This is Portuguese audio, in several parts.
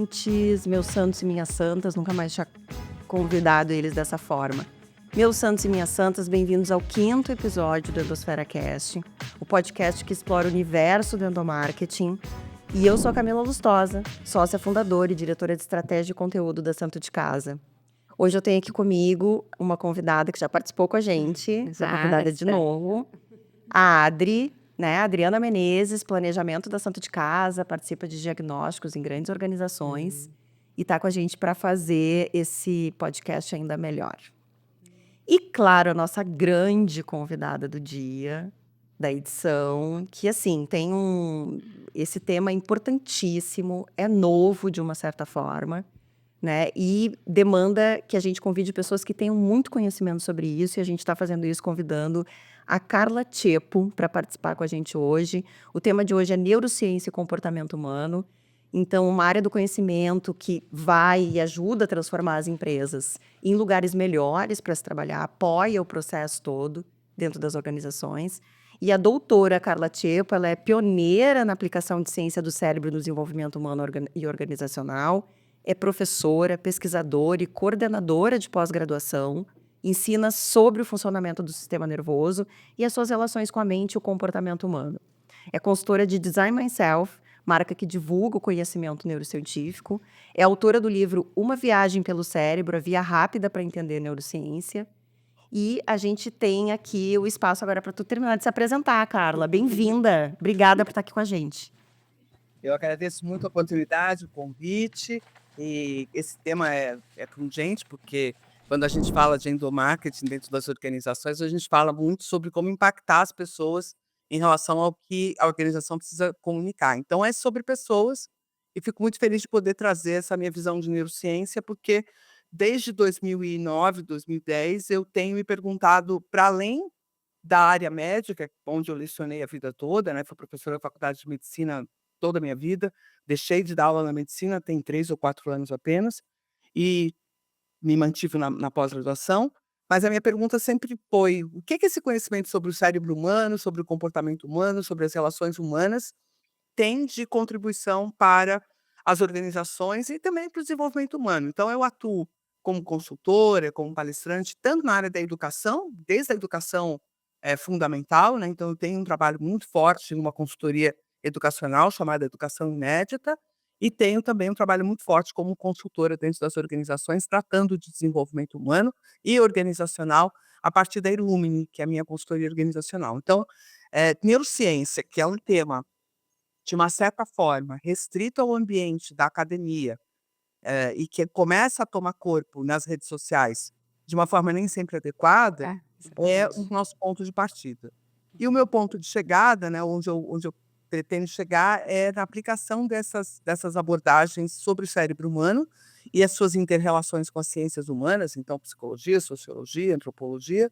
ouvintes, meus santos e minhas santas, nunca mais tinha convidado eles dessa forma. Meus santos e minhas santas, bem-vindos ao 5º episódio do Endosfera Cast, o podcast que explora o universo do endomarketing. E eu sou a Camila Lustosa, sócia fundadora e diretora de estratégia e conteúdo da Santo de Casa. Hoje eu tenho aqui comigo uma convidada que já participou com a gente, essa convidada de novo, a Adri, né? Adriana Menezes, planejamento da Santo de Casa, participa de diagnósticos em grandes organizações e está com a gente para fazer esse podcast ainda melhor. E, claro, a nossa grande convidada do dia, da edição, que, assim, tem esse tema importantíssimo, é novo de uma certa forma, né? E demanda que a gente convide pessoas que tenham muito conhecimento sobre isso, e a gente está fazendo isso convidando a Carla Tiepo para participar com a gente hoje. O tema de hoje é neurociência e comportamento humano. Então, uma área do conhecimento que vai e ajuda a transformar as empresas em lugares melhores para se trabalhar, apoia o processo todo dentro das organizações. E a doutora Carla Tiepo, ela é pioneira na aplicação de ciência do cérebro no desenvolvimento humano e organizacional, é professora, pesquisadora e coordenadora de pós-graduação, ensina sobre o funcionamento do sistema nervoso e as suas relações com a mente e o comportamento humano. É consultora de Design Myself, marca que divulga o conhecimento neurocientífico. É autora do livro Uma Viagem pelo Cérebro, a Via Rápida para Entender Neurociência. E a gente tem aqui o espaço agora para tu terminar de se apresentar, Carla. Bem-vinda. Obrigada por estar aqui com a gente. Eu agradeço muito a oportunidade, o convite. E esse tema é pungente, porque quando a gente fala de endomarketing dentro das organizações, a gente fala muito sobre como impactar as pessoas em relação ao que a organização precisa comunicar. Então, é sobre pessoas, e fico muito feliz de poder trazer essa minha visão de neurociência, porque desde 2009, 2010, eu tenho me perguntado, para além da área médica, onde eu lecionei a vida toda, né, fui professora da faculdade de medicina toda a minha vida, deixei de dar aula na medicina tem 3 ou 4 anos apenas, e me mantive na pós-graduação, mas a minha pergunta sempre foi: o que esse conhecimento sobre o cérebro humano, sobre o comportamento humano, sobre as relações humanas, tem de contribuição para as organizações e também para o desenvolvimento humano? Então eu atuo como consultora, como palestrante, tanto na área da educação, desde a educação fundamental, né, então eu tenho um trabalho muito forte numa consultoria educacional chamada Educação Inédita, e tenho também um trabalho muito forte como consultora dentro das organizações, tratando de desenvolvimento humano e organizacional a partir da Illumine, que é a minha consultoria organizacional. Então, neurociência, que é um tema de uma certa forma restrito ao ambiente da academia, e que começa a tomar corpo nas redes sociais de uma forma nem sempre adequada, é o nosso ponto de partida. E o meu ponto de chegada, né, onde eu pretendo chegar, é na aplicação dessas abordagens sobre o cérebro humano e as suas inter-relações com as ciências humanas, então psicologia, sociologia, antropologia,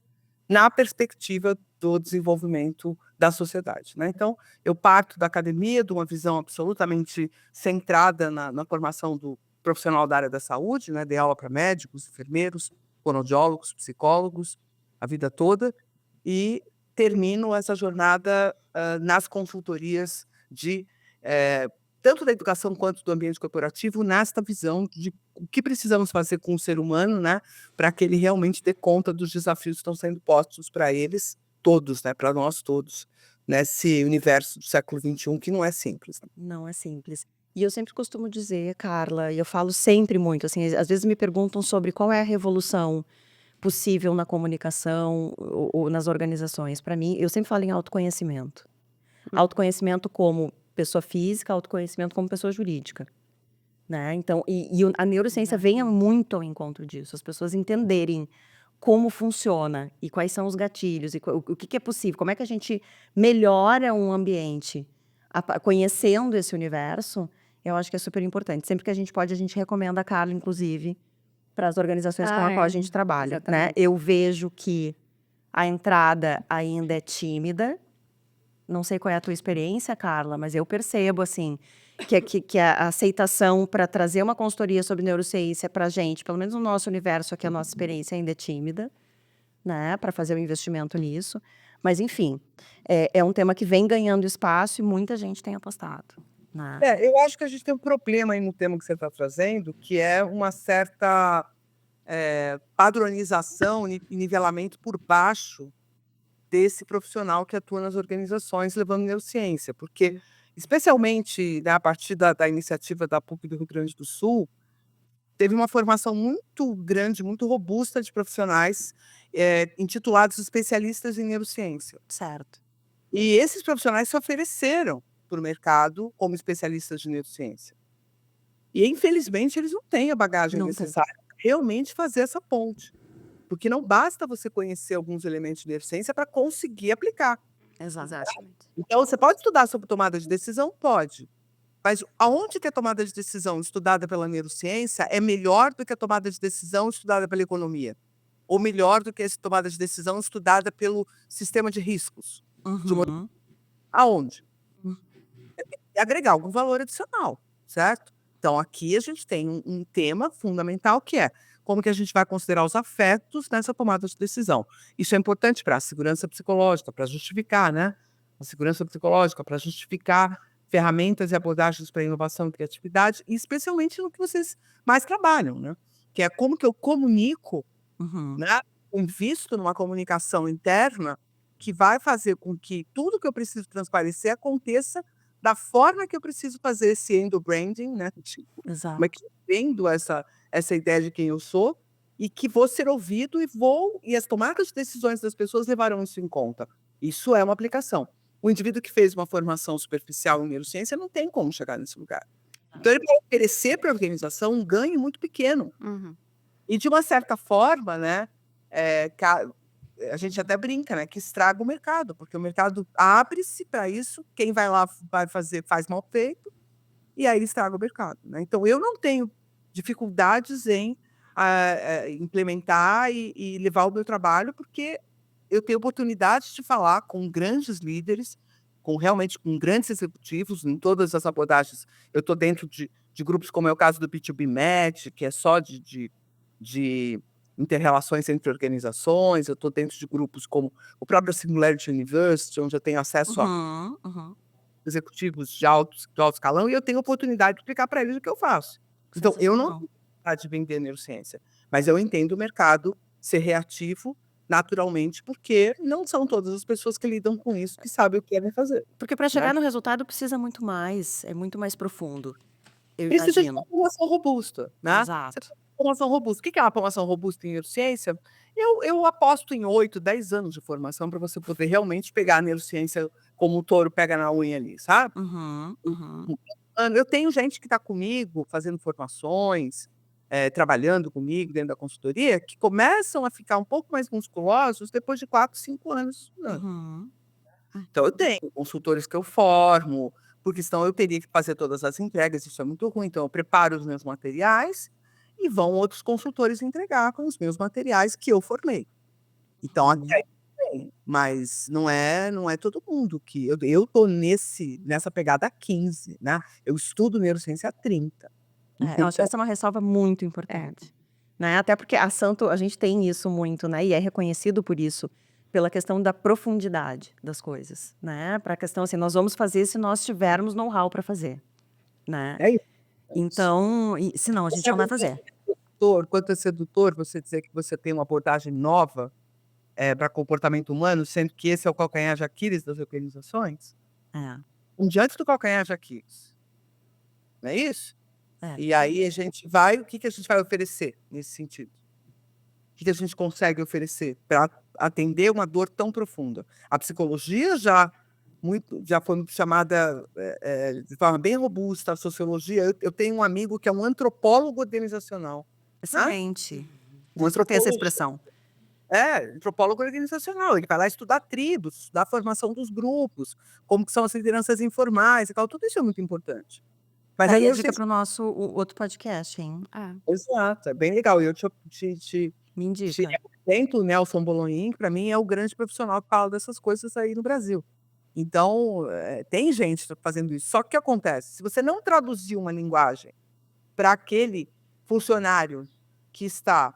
na perspectiva do desenvolvimento da sociedade, né. Então, eu parto da academia, de uma visão absolutamente centrada na formação do profissional da área da saúde, né, dei aula para médicos, enfermeiros, fonoaudiólogos, psicólogos, a vida toda, e termino essa jornada, nas consultorias de, tanto da educação quanto do ambiente corporativo, nesta visão de o que precisamos fazer com o ser humano, né, para que ele realmente dê conta dos desafios que estão sendo postos para eles todos, né, para nós todos, nesse universo do século XXI que não é simples, né. Não é simples. E eu sempre costumo dizer, Carla, e eu falo sempre muito, assim, às vezes me perguntam sobre qual é a revolução possível na comunicação ou nas organizações. Para mim, eu sempre falo em autoconhecimento. Autoconhecimento como pessoa física, autoconhecimento como pessoa jurídica, né? Então, a neurociência vem muito ao encontro disso, as pessoas entenderem como funciona e quais são os gatilhos e o que é possível, como é que a gente melhora um ambiente conhecendo esse universo. Eu acho que é super importante. Sempre que a gente pode, a gente recomenda a Carla, inclusive, para as organizações com a qual a gente trabalha, né? Exatamente. Eu vejo que a entrada ainda é tímida. Não sei qual é a tua experiência, Carla, mas eu percebo, assim, que a aceitação para trazer uma consultoria sobre neurociência para a gente, pelo menos no nosso universo aqui, a nossa experiência ainda é tímida, né, para fazer o investimento nisso. Mas, enfim, é um tema que vem ganhando espaço e muita gente tem apostado. né? Eu acho que a gente tem um problema aí no tema que você está trazendo, que é uma certa padronização e nivelamento por baixo desse profissional que atua nas organizações levando neurociência, porque, especialmente, né, a partir da iniciativa da PUC do Rio Grande do Sul, teve uma formação muito grande, muito robusta de profissionais intitulados especialistas em neurociência. Certo. E esses profissionais se ofereceram para o mercado como especialistas de neurociência. E, infelizmente, eles não têm a bagagem Não tem. necessária para realmente fazer essa ponte. Porque não basta você conhecer alguns elementos de neurociência para conseguir aplicar. Exatamente. Então, você pode estudar sobre tomada de decisão? Pode. Mas aonde que a tomada de decisão estudada pela neurociência é melhor do que a tomada de decisão estudada pela economia? Ou melhor do que a tomada de decisão estudada pelo sistema de riscos? Uhum. Aonde? Hum. É agregar algum valor adicional, certo? Então, aqui a gente tem um tema fundamental que é como que a gente vai considerar os afetos nessa tomada de decisão. Isso é importante para a segurança psicológica, para justificar, né? A segurança psicológica, para justificar ferramentas e abordagens para inovação e criatividade, e especialmente no que vocês mais trabalham, né? Que é como que eu comunico, Uhum. né? Invisto numa comunicação interna que vai fazer com que tudo que eu preciso transparecer aconteça da forma que eu preciso fazer esse endo-branding, né? Tipo, como é Exato. que eu vendo essa ideia de quem eu sou e que vou ser ouvido e as tomadas de decisões das pessoas levarão isso em conta. Isso é uma aplicação. O indivíduo que fez uma formação superficial em neurociência não tem como chegar nesse lugar. Então, ele vai oferecer para a organização um ganho muito pequeno. Uhum. E, de uma certa forma, né, a gente até brinca, né, que estraga o mercado, porque o mercado abre-se para isso, quem vai lá vai fazer, faz mal feito, e aí ele estraga o mercado, né? Então, eu não tenho dificuldades em implementar e levar o meu trabalho, porque eu tenho oportunidade de falar com grandes líderes, realmente com grandes executivos em todas as abordagens. Eu estou dentro de grupos como é o caso do B2B Match, que é só de inter-relações entre organizações. Eu estou dentro de grupos como o próprio Singularity University, onde eu tenho acesso a Uhum. Uhum. executivos de alto escalão, e eu tenho oportunidade de explicar para eles o que eu faço. Então, eu não Sensacional. tenho vontade de vender neurociência, mas eu entendo o mercado ser reativo naturalmente, porque não são todas as pessoas que lidam com isso que sabem o que devem fazer, Porque para né? chegar no resultado precisa muito mais, é muito mais profundo, eu Precisa de uma imagino. formação robusta, né? Você Exato. tem uma formação robusta. O que que é uma formação robusta em neurociência? Eu aposto em 8, 10 anos de formação para você poder realmente pegar a neurociência como o touro pega na unha ali, sabe? Uhum. Uhum. Eu tenho gente que está comigo fazendo formações, trabalhando comigo dentro da consultoria, que começam a ficar um pouco mais musculosos depois de 4, 5 anos estudando. Uhum. Então eu tenho consultores que eu formo, porque senão eu teria que fazer todas as entregas, isso é muito ruim. Então eu preparo os meus materiais e vão outros consultores entregar com os meus materiais que eu formei. Então até aí Uhum. tudo bem, mas não é todo mundo que eu tô nessa pegada há 15, né, eu estudo neurociência há 30. Eu acho que Então essa é uma ressalva muito importante, né, até porque a gente tem isso muito, né, e é reconhecido por isso, pela questão da profundidade das coisas, né, pra questão, assim, nós vamos fazer se nós tivermos know-how para fazer, né. é isso. Então senão a gente não vai fazer. Quanto é sedutor você dizer que você tem uma abordagem nova, pra comportamento humano, sendo que esse é o calcanhar de Aquiles das organizações. É, Diante do calcanhar de Aquiles, não é isso? é. E aí o que que a gente vai oferecer nesse sentido? O que que a gente consegue oferecer para atender uma dor tão profunda? A psicologia já foi chamada, de forma bem robusta, a sociologia. Eu tenho um amigo que é um antropólogo organizacional, tá? Excelente. Um Gostei dessa antropólogo. expressão. Antropólogo organizacional, ele vai lá estudar tribos, estudar a formação dos grupos, como que são as lideranças informais e tal, tudo isso é muito importante. Mas Tá a aí a dica neurociência para o nosso outro podcast, hein. exato, é bem legal. E eu Me te indica. apresento o Nelson Bolognini, que para mim é o grande profissional que fala dessas coisas aí no Brasil. Então, tem gente fazendo isso. Só que o que acontece? Se você não traduzir uma linguagem para aquele funcionário que está,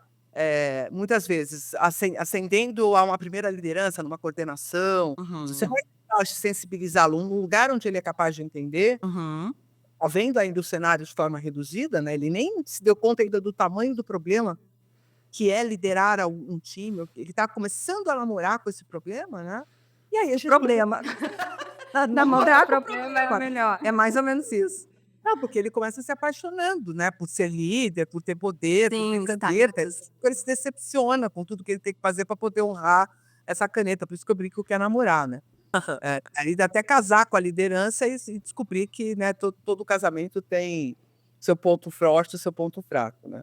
muitas vezes ascendendo a uma primeira liderança, numa coordenação, se você Uhum. não é capaz de sensibilizá-lo num lugar onde ele é capaz de entender, Uhum. tá vendo ainda o cenário de forma reduzida, né, ele nem se deu conta ainda do tamanho do problema que é liderar um time, ele está começando a namorar com esse problema, né, e aí a gente Problema. namorar com o Problema é problema. melhor. É mais ou menos isso. Não, porque ele começa se apaixonando, né, por ser líder, por ter poder, por ter Sim, caneta, status. ele se decepciona com tudo que ele tem que fazer para poder honrar essa caneta, por isso que eu brinco que é namorar, né. Aí dá até casar com a liderança e descobrir que, né, todo casamento tem seu ponto forte e seu ponto fraco, né.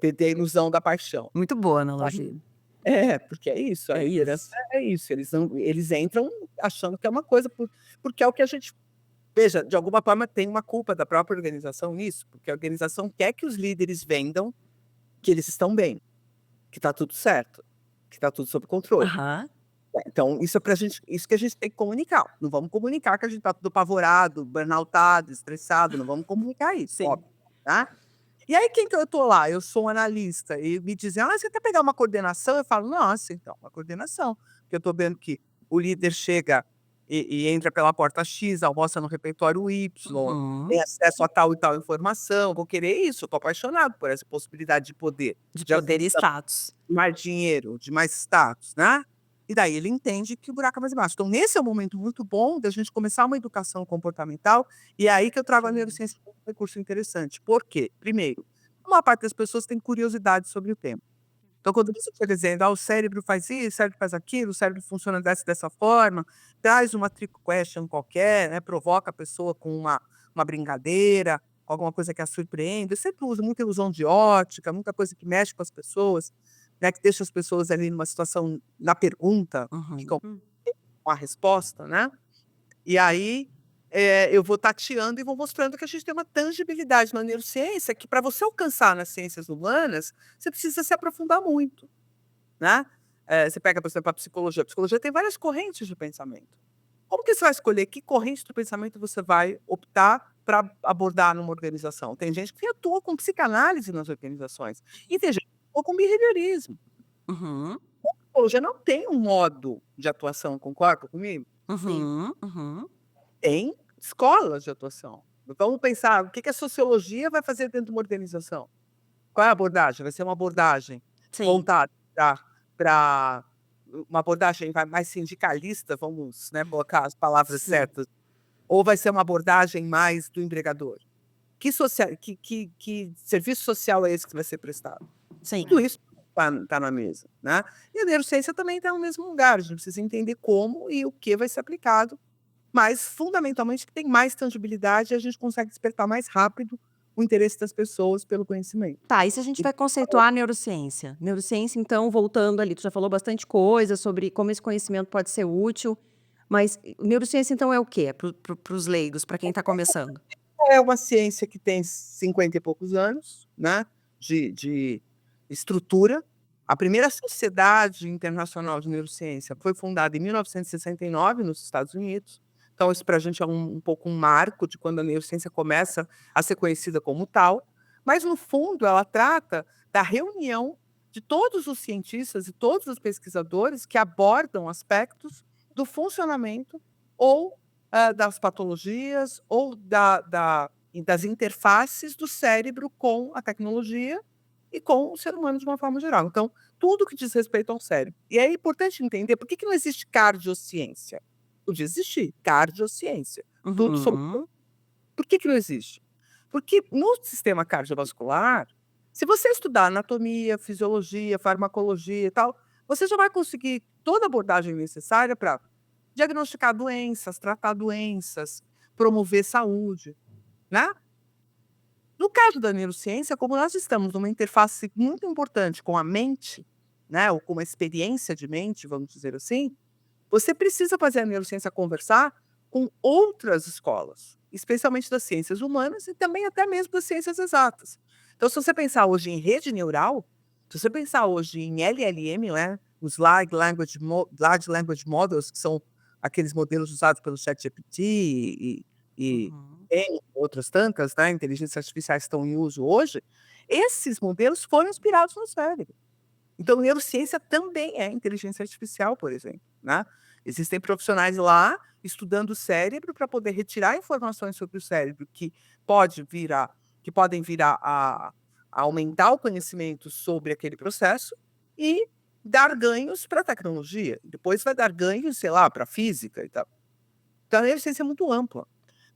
Perder a ilusão da paixão. Muito boa analogia. Porque é isso, a É liderança isso. é isso, eles entram achando que é uma coisa, porque é o que a gente veja, de alguma forma tem uma culpa da própria organização nisso, porque a organização quer que os líderes vendam que eles estão bem, que está tudo certo, que está tudo sob controle. Aham. Então isso é pra gente, isso que a gente tem que comunicar, não vamos comunicar que a gente está tudo apavorado, burnoutado, estressado, não vamos comunicar isso, Sim. óbvio, tá. E aí quem que eu tô lá? Eu sou um analista e me dizem: "Ah, você quer pegar uma coordenação?" Eu falo: "Nossa, então, uma coordenação", porque eu tô vendo que o líder chega e entra pela porta X, almoça no refeitório Y, Uhum. tem acesso a tal e tal informação, vou querer isso, eu tô apaixonado por essa possibilidade de poder, De de poder e ascensão, status. de mais dinheiro, de mais status, né. E daí ele entende que o buraco é mais embaixo. Então nesse é um momento muito bom da gente começar uma educação comportamental, e é aí que eu trago a neurociência como um recurso interessante. Por quê? Primeiro, a maior parte das pessoas tem curiosidade sobre o tema. Então quando você está dizendo: "Ah, o cérebro faz isso, o cérebro faz aquilo, o cérebro funciona dessa forma", traz uma trick question qualquer, né, provoca a pessoa com uma brincadeira, com alguma coisa que a surpreende. Eu sempre uso muita ilusão de ótica, muita coisa que mexe com as pessoas, né, que deixa as pessoas ali numa situação na pergunta, que Uhum. com a resposta, né. E aí, eu vou tateando e vou mostrando que a gente tem uma tangibilidade na neurociência que para você alcançar nas ciências humanas, você precisa se aprofundar muito, né. Você pega, por exemplo, a psicologia tem várias correntes de pensamento. Como que você vai escolher que corrente do pensamento você vai optar para abordar numa organização? Tem gente que atua com psicanálise nas organizações, e tem gente que atua com behaviorismo. Uhum. A psicologia não tem um modo de atuação, concorda comigo? Sim. Uhum. Uhum. Tem escolas de atuação. Vamos pensar, o que que a sociologia vai fazer dentro de uma organização? Qual é a abordagem? Vai ser uma abordagem Sim. voltada para uma abordagem mais sindicalista, vamos, né, colocar as palavras Sim. certas, ou vai ser uma abordagem mais do empregador? Que serviço social é esse que vai ser prestado? Sim. Tudo isso tá na mesa, né. E a neurociência também está no mesmo lugar, a gente precisa entender como e o que vai ser aplicado, mas fundamentalmente que tem mais tangibilidade e a gente consegue despertar mais rápido o interesse das pessoas pelo conhecimento. Tá, e se a gente vai conceituar a neurociência? Neurociência, então, voltando ali, tu já falou bastante coisa sobre como esse conhecimento pode ser útil, mas neurociência, então, é o quê? Para os leigos, para quem está começando? É uma ciência que tem 50 e poucos anos, né, de estrutura. A primeira sociedade internacional de neurociência foi fundada em 1969 nos Estados Unidos, então isso pra gente é um pouco um marco de quando a neurociência começa a ser conhecida como tal, mas no fundo ela trata da reunião de todos os cientistas e todos os pesquisadores que abordam aspectos do funcionamento ou das patologias ou das interfaces do cérebro com a tecnologia e com o ser humano de uma forma geral. Então, tudo que diz respeito ao cérebro. E é importante entender por que não existe cardiociência. Podia existir cardiociência. Tudo sobre. Uhum. Por que não existe? Porque no sistema cardiovascular, se você estudar anatomia, fisiologia, farmacologia e tal, você já vai conseguir toda a abordagem necessária para diagnosticar doenças, tratar doenças, promover saúde, né. No caso da neurociência, como nós estamos numa interface muito importante com a mente, né, ou com uma experiência de mente, vamos dizer assim, você precisa fazer a neurociência conversar com outras escolas, especialmente das ciências humanas e também até mesmo das ciências exatas. Então, se você pensar hoje em rede neural, se você pensar hoje em LLM, né, os Large Language Models, que são aqueles modelos usados pelo ChatGPT e Uhum. tem outras tantas, né, inteligências artificiais que estão em uso hoje, esses modelos foram inspirados no cérebro. Então, neurociência também é inteligência artificial, por exemplo, né. Existem profissionais lá estudando o cérebro para poder retirar informações sobre o cérebro que podem vir a aumentar o conhecimento sobre aquele processo e dar ganhos para a tecnologia. Depois vai dar ganhos, sei lá, para a física e tal. Então a neurociência é muito ampla.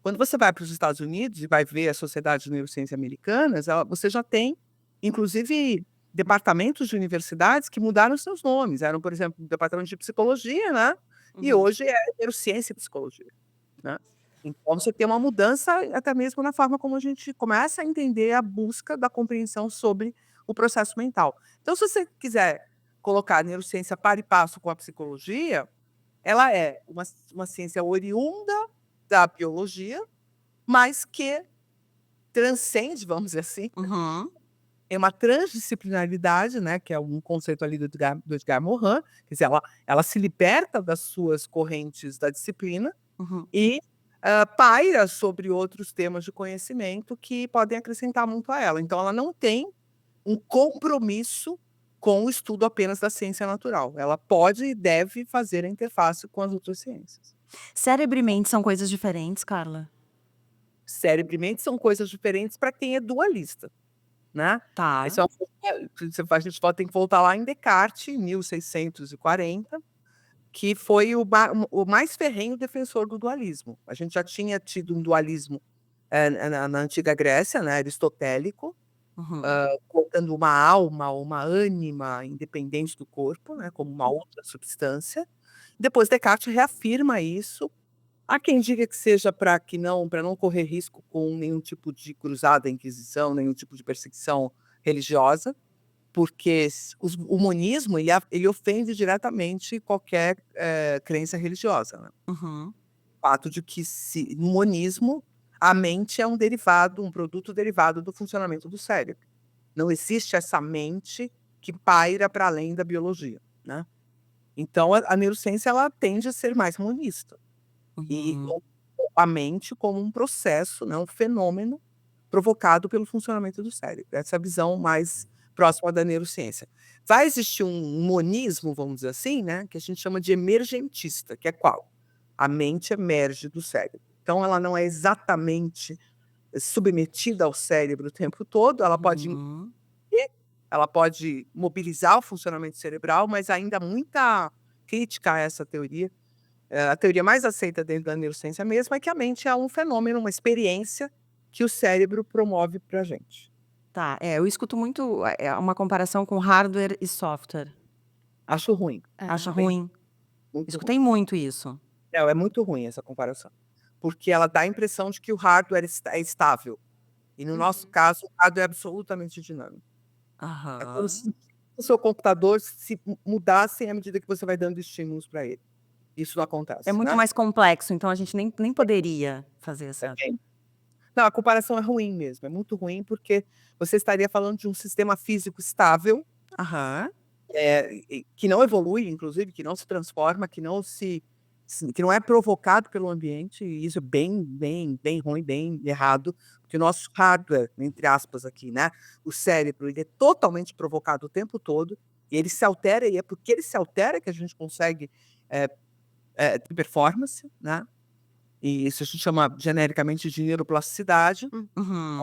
Quando você vai para os Estados Unidos e vai ver a Sociedade de Neurociência Americanas, você já tem, inclusive, departamentos de universidades que mudaram seus nomes. Eram, por exemplo, o departamento de psicologia, né? E Uhum. hoje é neurociência e psicologia, né? Então você tem uma mudança até mesmo na forma como a gente começa a entender a busca da compreensão sobre o processo mental. Então, se você quiser colocar a neurociência para e passo com a psicologia, ela é uma ciência oriunda da biologia, mas que transcende, vamos dizer assim, Uhum. é uma transdisciplinaridade, né, que é um conceito ali do Edgar Morin, quer dizer, ela se liberta das suas correntes da disciplina Uhum. e, paira sobre outros temas de conhecimento que podem acrescentar muito a ela. Então ela não tem um compromisso com o estudo apenas da ciência natural. Ela pode e deve fazer a interface com as outras ciências. Cérebro e mente são coisas diferentes, Carla? Cérebro e mente são coisas diferentes para quem é dualista, né. Tá. Esse é uma a gente tem que voltar lá em Descartes, em 1640, que foi o mais ferrenho defensor do dualismo. A gente já tinha tido um dualismo, na antiga Grécia, né, aristotélico, Uhum. colocando uma alma ou uma ânima independente do corpo, né, como uma outra substância. Depois Descartes reafirma isso. Há quem diga que seja para não correr risco com nenhum tipo de cruzada, inquisição, nenhum tipo de perseguição religiosa, porque o monismo ele ofende diretamente qualquer, crença religiosa, né. Uhum. O fato de que no monismo, a mente é um produto derivado do funcionamento do cérebro. Não existe essa mente que paira para além da biologia, né. Então a neurociência ela tende a ser mais monista. E Uhum. a mente como um processo, né, um fenômeno provocado pelo funcionamento do cérebro. Essa é a visão mais próxima da neurociência. Vai existir um monismo, vamos dizer assim, né, que a gente chama de emergentista, que é qual? A mente emerge do cérebro. Então ela não é exatamente submetida ao cérebro o tempo todo, ela pode Uhum. ela pode mobilizar o funcionamento cerebral, mas ainda há muita crítica a essa teoria. A teoria mais aceita dentro da neurociência mesmo é que a mente é um fenômeno, uma experiência que o cérebro promove pra gente. Tá, eu escuto muito, uma comparação com hardware e software. Acho ruim, Acha bem ruim? muito ruim. Escutei muito isso. Não, é muito ruim essa comparação, porque ela dá a impressão de que o hardware é estável, e no nosso Uhum. caso o hardware é absolutamente dinâmico. É como Aham. se o seu computador se mudasse à medida que você vai dando estímulos para ele. Isso não É acontece, muito né. mais complexo, então a gente nem poderia fazer essa. É. Não, a comparação é ruim mesmo, é muito ruim, porque você estaria falando de um sistema físico estável, Aham. que não evolui, inclusive, que não se transforma, que não é provocado pelo ambiente, e isso é bem, bem, bem ruim, bem errado, porque o nosso hardware, entre aspas aqui, né, o cérebro, ele é totalmente provocado o tempo todo, e ele se altera, e é porque ele se altera que a gente consegue, eh ter performance, né, e isso a gente chama genericamente de neuroplasticidade. Uhum.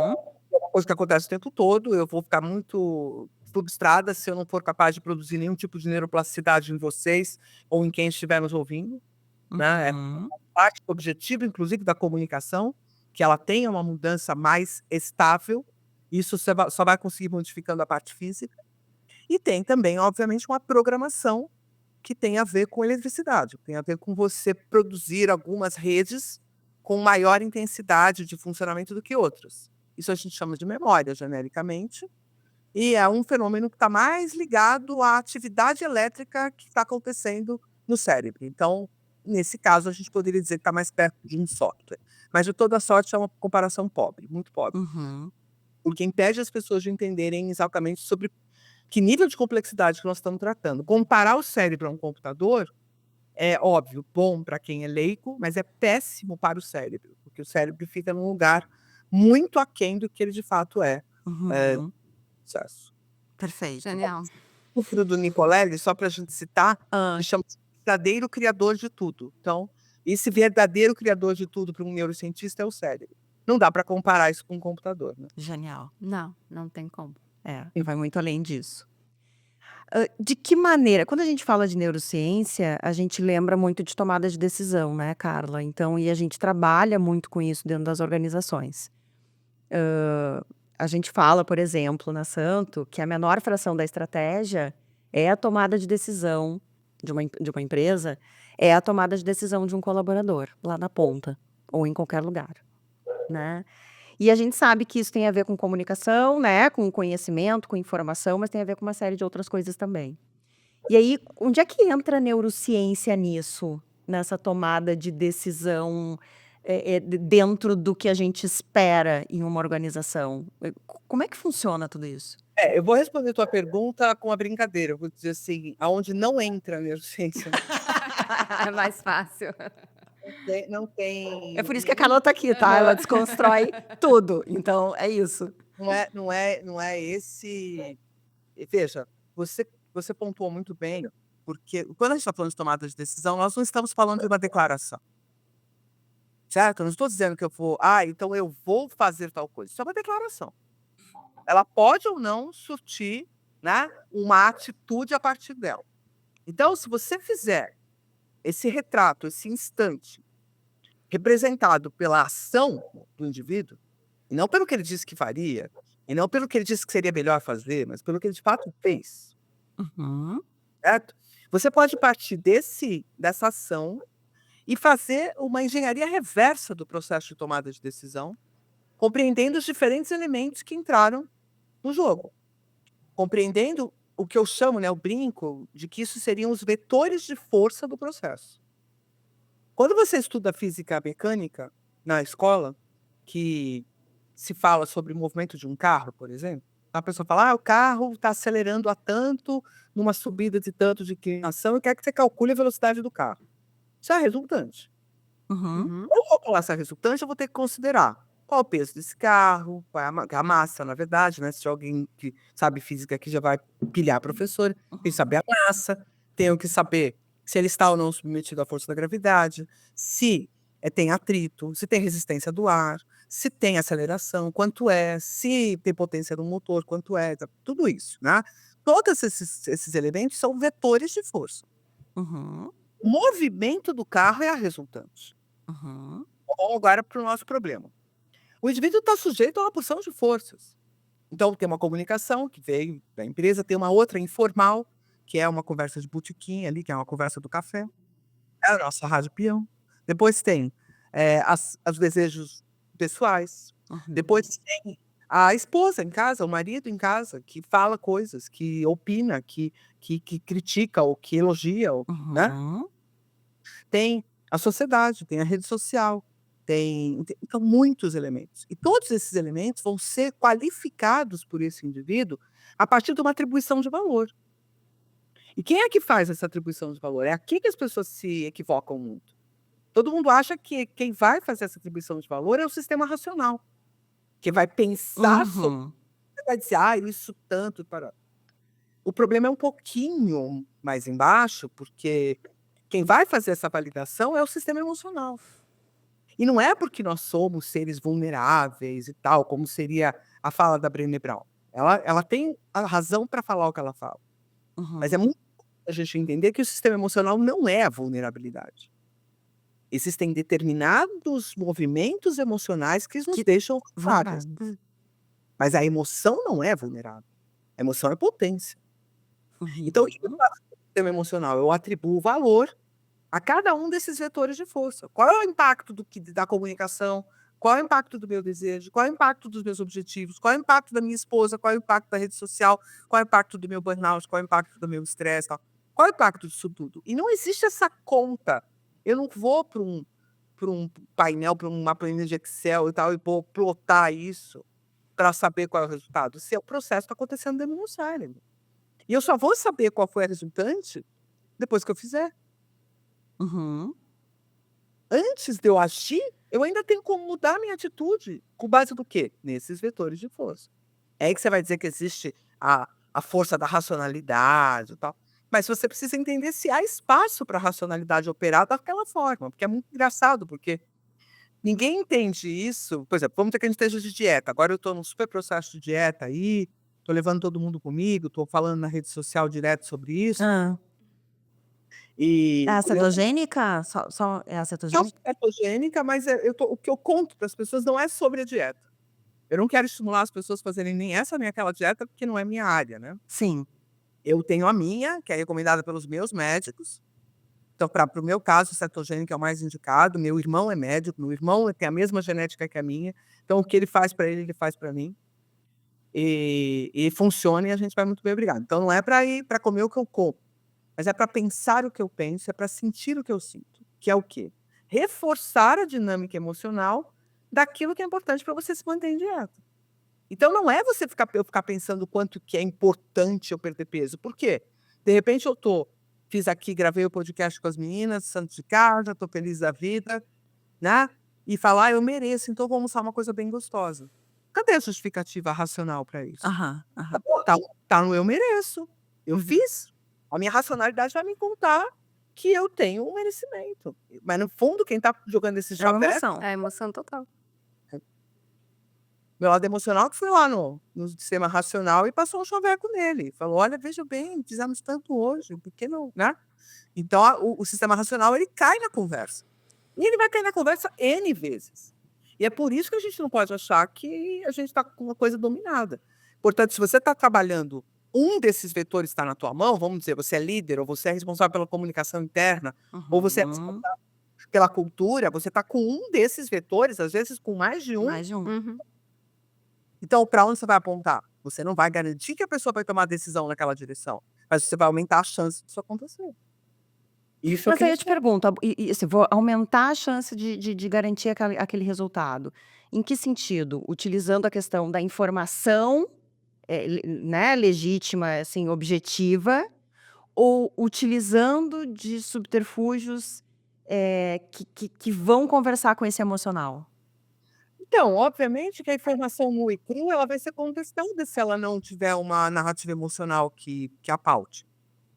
É uma coisa que acontece o tempo todo, eu vou ficar muito frustrada se eu não for capaz de produzir nenhum tipo de neuroplasticidade em vocês ou em quem estiver nos ouvindo, né, é Uhum. parte do objetivo inclusive da comunicação, que ela tenha uma mudança mais estável, isso só vai conseguir modificando a parte física, e tem também obviamente uma programação que tem a ver com eletricidade, tem a ver com você produzir algumas redes com maior intensidade de funcionamento do que outras. Isso a gente chama de memória, genericamente, e é um fenômeno que está mais ligado à atividade elétrica que está acontecendo no cérebro. Então, nesse caso, a gente poderia dizer que está mais perto de um software. Mas, de toda sorte, é uma comparação pobre, muito pobre, Uhum. porque impede as pessoas de entenderem exatamente sobre que nível de complexidade que nós estamos tratando. Comparar o cérebro a um computador é óbvio, bom para quem é leigo, mas é péssimo para o cérebro, porque o cérebro fica num lugar muito aquém do que ele de fato é, Uhum. processo. Perfeito. Genial. O filho do Nicolelli, só para a gente citar, Hã. ele chama-se verdadeiro criador de tudo. Então, Esse verdadeiro criador de tudo para um neurocientista é o cérebro. Não dá para comparar isso com um computador, né? Genial. Não, não tem como. Vai muito além disso. De que maneira quando a gente fala de neurociência, a gente lembra muito de tomada de decisão, né, Carla? Então a gente trabalha muito com isso dentro das organizações. A gente fala, por exemplo, na Santo, que a menor fração da estratégia é a tomada de decisão de uma empresa, é a tomada de decisão de um colaborador, lá na ponta, ou em qualquer lugar, né. E a gente sabe que isso tem a ver com comunicação, né, com conhecimento, com informação, mas tem a ver com uma série de outras coisas também. E aí, onde é que entra a neurociência nisso? Nessa tomada de decisão, dentro do que a gente espera em uma organização? Como é que funciona tudo isso? Eu vou responder tua pergunta com uma brincadeira. Eu vou dizer assim, aonde não entra a neurociência, É mais fácil. não tem É por isso que a Carla tá aqui, tá? Ela desconstrói tudo, então é isso. não é esse veja, você pontuou muito bem, porque quando a gente está falando de tomada de decisão, nós não estamos falando de uma declaração, certo? Eu não estou dizendo que eu vou: "Ah, então eu vou fazer tal coisa", isso é uma declaração. Ela pode ou não surtir, né, uma atitude a partir dela. Então, se você fizer esse retrato, esse instante, representado pela ação do indivíduo, e não pelo que ele disse que faria, e não pelo que ele disse que seria melhor fazer, mas pelo que ele de fato fez, Uhum. certo? Você pode partir dessa ação e fazer uma engenharia reversa do processo de tomada de decisão, compreendendo os diferentes elementos que entraram no jogo. Compreendendo o que eu chamo, né, o brinco, de que isso seriam os vetores de força do processo. Quando você estuda física mecânica na escola, que se fala sobre o movimento de um carro, por exemplo, a pessoa fala: "Ah, o carro está acelerando a tanto, numa subida de tanto de inclinação, e quer que você calcule a velocidade do carro". Isso é a resultante. Uhum. Uhum. Para eu calcular essa resultante, eu vou ter que considerar qual o peso desse carro, qual é a massa, na verdade, né, se tiver alguém que sabe física aqui já vai pilhar a professora, tem que saber a massa, tenho que saber se ele está ou não submetido à força da gravidade, se, tem atrito, se tem resistência do ar, se tem aceleração, quanto é, se tem potência do motor, quanto é, tudo isso, né. Todos esses elementos são vetores de força. Uhum. O movimento do carro é a resultante. Uhum. Ou agora para o nosso problema. O indivíduo está sujeito a uma porção de forças. Então tem uma comunicação que veio da empresa, tem uma outra informal, que é uma conversa de botequim ali, que é uma conversa do café, é a nossa rádio peão. Depois tem, os desejos pessoais, Uhum. depois tem a esposa em casa, o marido em casa, que fala coisas, que opina, que critica ou que elogia, ou, né. Uhum. Tem a sociedade, tem a rede social, então muitos elementos. E todos esses elementos vão ser qualificados por esse indivíduo a partir de uma atribuição de valor. E quem é que faz essa atribuição de valor? É aqui que as pessoas se equivocam muito. Todo mundo acha que quem vai fazer essa atribuição de valor é o sistema racional, que vai pensar sobre, Uhum. vai dizer: "Ah, isso tanto para". O problema é um pouquinho mais embaixo, porque quem vai fazer essa validação é o sistema emocional. E não é porque nós somos seres vulneráveis e tal, como seria a fala da Brené Brown. Ela tem a razão para falar o que ela fala, mas é Uhum. muito importante a gente entender que o sistema emocional não é a vulnerabilidade. Existem determinados movimentos emocionais que nos Que deixam vulneráveis, vulneráveis. mas a emoção não é vulnerável, a emoção é potência. Então o que eu Uhum. faço com o sistema emocional? Eu atribuo valor a cada um desses vetores de força. Qual é o impacto da comunicação? Qual é o impacto do meu desejo? Qual é o impacto dos meus objetivos? Qual é o impacto da minha esposa? Qual é o impacto da rede social? Qual é o impacto do meu burnout? Qual é o impacto do meu estresse, tal? Qual é o impacto disso tudo? E não existe essa conta. Eu não vou para um painel, para uma planilha de Excel e tal, e vou plotar isso para saber qual é o resultado. Se o processo está acontecendo dentro do meu cérebro. E eu só vou saber qual foi a resultante depois que eu fizer. Uhum. Antes de eu agir, eu ainda tenho como mudar a minha atitude, com base no quê? Nesses vetores de força. É aí que você vai dizer que existe a força da racionalidade e tal. Mas você precisa entender se há espaço para a racionalidade operar daquela forma, porque é muito engraçado, porque ninguém entende isso. Por exemplo, vamos dizer que a gente esteja de dieta. Agora eu estou num super processo de dieta aí, estou levando todo mundo comigo, estou falando na rede social direto sobre isso. Ah, é E a eu cetogênica? Só é a sou cetogênica? cetogênica, mas o que eu conto para as pessoas não é sobre a dieta. Eu não quero estimular as pessoas a fazerem nem essa nem aquela dieta, porque não é minha área, né. Sim. Eu tenho a minha, que é recomendada pelos meus médicos. Então, para o meu caso, cetogênica é o mais indicado. Meu irmão é médico, meu irmão tem a mesma genética que a minha. Então, o que ele faz para ele faz para mim. E funciona e a gente vai muito bem, obrigado. Então, não é para ir para comer o que eu como, mas é para pensar o que eu penso, é para sentir o que eu sinto, que é o quê? Reforçar a dinâmica emocional daquilo que é importante para você se manter em dieta. Então, não é você eu ficar pensando o quanto que é importante eu perder peso. Por quê? De repente fiz aqui, gravei o podcast com as meninas, santo de casa, estou feliz da vida, né, e falar: "Ah, eu mereço, então vou almoçar uma coisa bem gostosa". Cadê a justificativa racional para isso? Aham, aham. Tá no "eu mereço", eu fiz, a minha racionalidade vai me contar que eu tenho um merecimento, mas no fundo quem tá jogando esse É uma chaveco emoção. É emoção total. meu lado emocional que foi lá no sistema racional e passou um chaveco nele, falou: "Olha, veja bem, fizemos tanto hoje, por que não?", né. Então o sistema racional ele cai na conversa, e ele vai cair na conversa N vezes. E é por isso que a gente não pode achar que a gente está com uma coisa dominada. Portanto, se você está trabalhando, um desses vetores está na tua mão, vamos dizer, você é líder, ou você é responsável pela comunicação interna, ou você é Uhum. responsável pela cultura, você está com um desses vetores, às vezes com mais de um. Mais de um. Uhum. Então, para onde você vai apontar? Você não vai garantir que a pessoa vai tomar decisão naquela direção, mas você vai aumentar a chance disso acontecer. Isso é o Mas que a aí eu gente te pergunto, se vou aumentar a chance de garantir aquele resultado, em que sentido? Utilizando a questão da informação, né, legítima, assim, objetiva, ou utilizando de subterfúgios, que vão conversar com esse emocional? Então, obviamente que a informação nua e crua, ela vai ser contestada se ela não tiver uma narrativa emocional que a paute.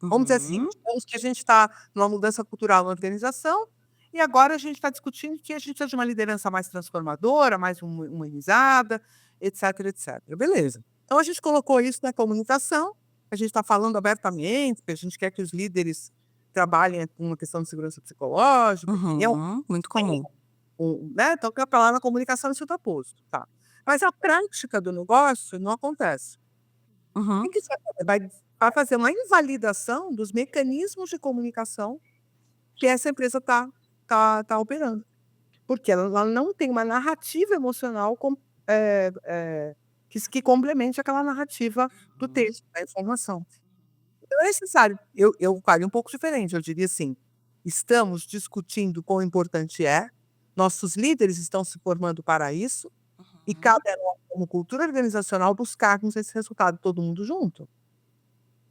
Vamos dizer assim, Uhum. digamos que a gente está numa mudança cultural na organização, e agora a gente está discutindo que a gente precisa de uma liderança mais transformadora, mais humanizada, etc, etc. Beleza. Então a gente colocou isso na comunicação, a gente está falando abertamente, que a gente quer que os líderes trabalhem com uma questão de segurança psicológica, enfim, Uhum. Muito comum. né, então que para lá na comunicação isso está posto, tá. Mas a prática do negócio não acontece. O Uhum. que você vai fazer? Vai fazer uma invalidação dos mecanismos de comunicação que essa empresa tá operando. Porque ela não tem uma narrativa emocional que complemente aquela narrativa do texto, da informação. Então é necessário eu faria um pouco diferente, eu diria assim: "Estamos discutindo quão importante é, nossos líderes estão se formando para isso, e Uhum. cabe a nós, como cultura organizacional, buscarmos esse resultado todo mundo junto".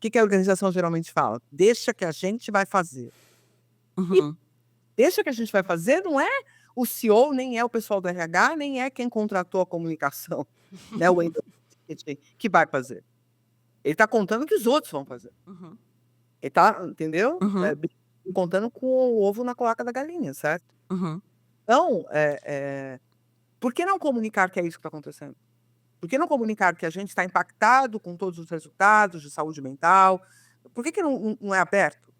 Que a organização geralmente fala? "Deixa que a gente vai fazer". E Uhum. deixa que a gente vai fazer não é o CEO, nem é o pessoal do RH, nem é quem contratou a comunicação, né, o marketing que vai fazer. Ele está contando que os outros vão fazer. Uhum. Ele tá, entendeu? Uhum. Contando com o ovo na cloaca da galinha, certo? Uhum. Então, por que não comunicar que é isso que está acontecendo? Por que não comunicar que a gente está impactado com todos os resultados de saúde mental? Por que não é aberto?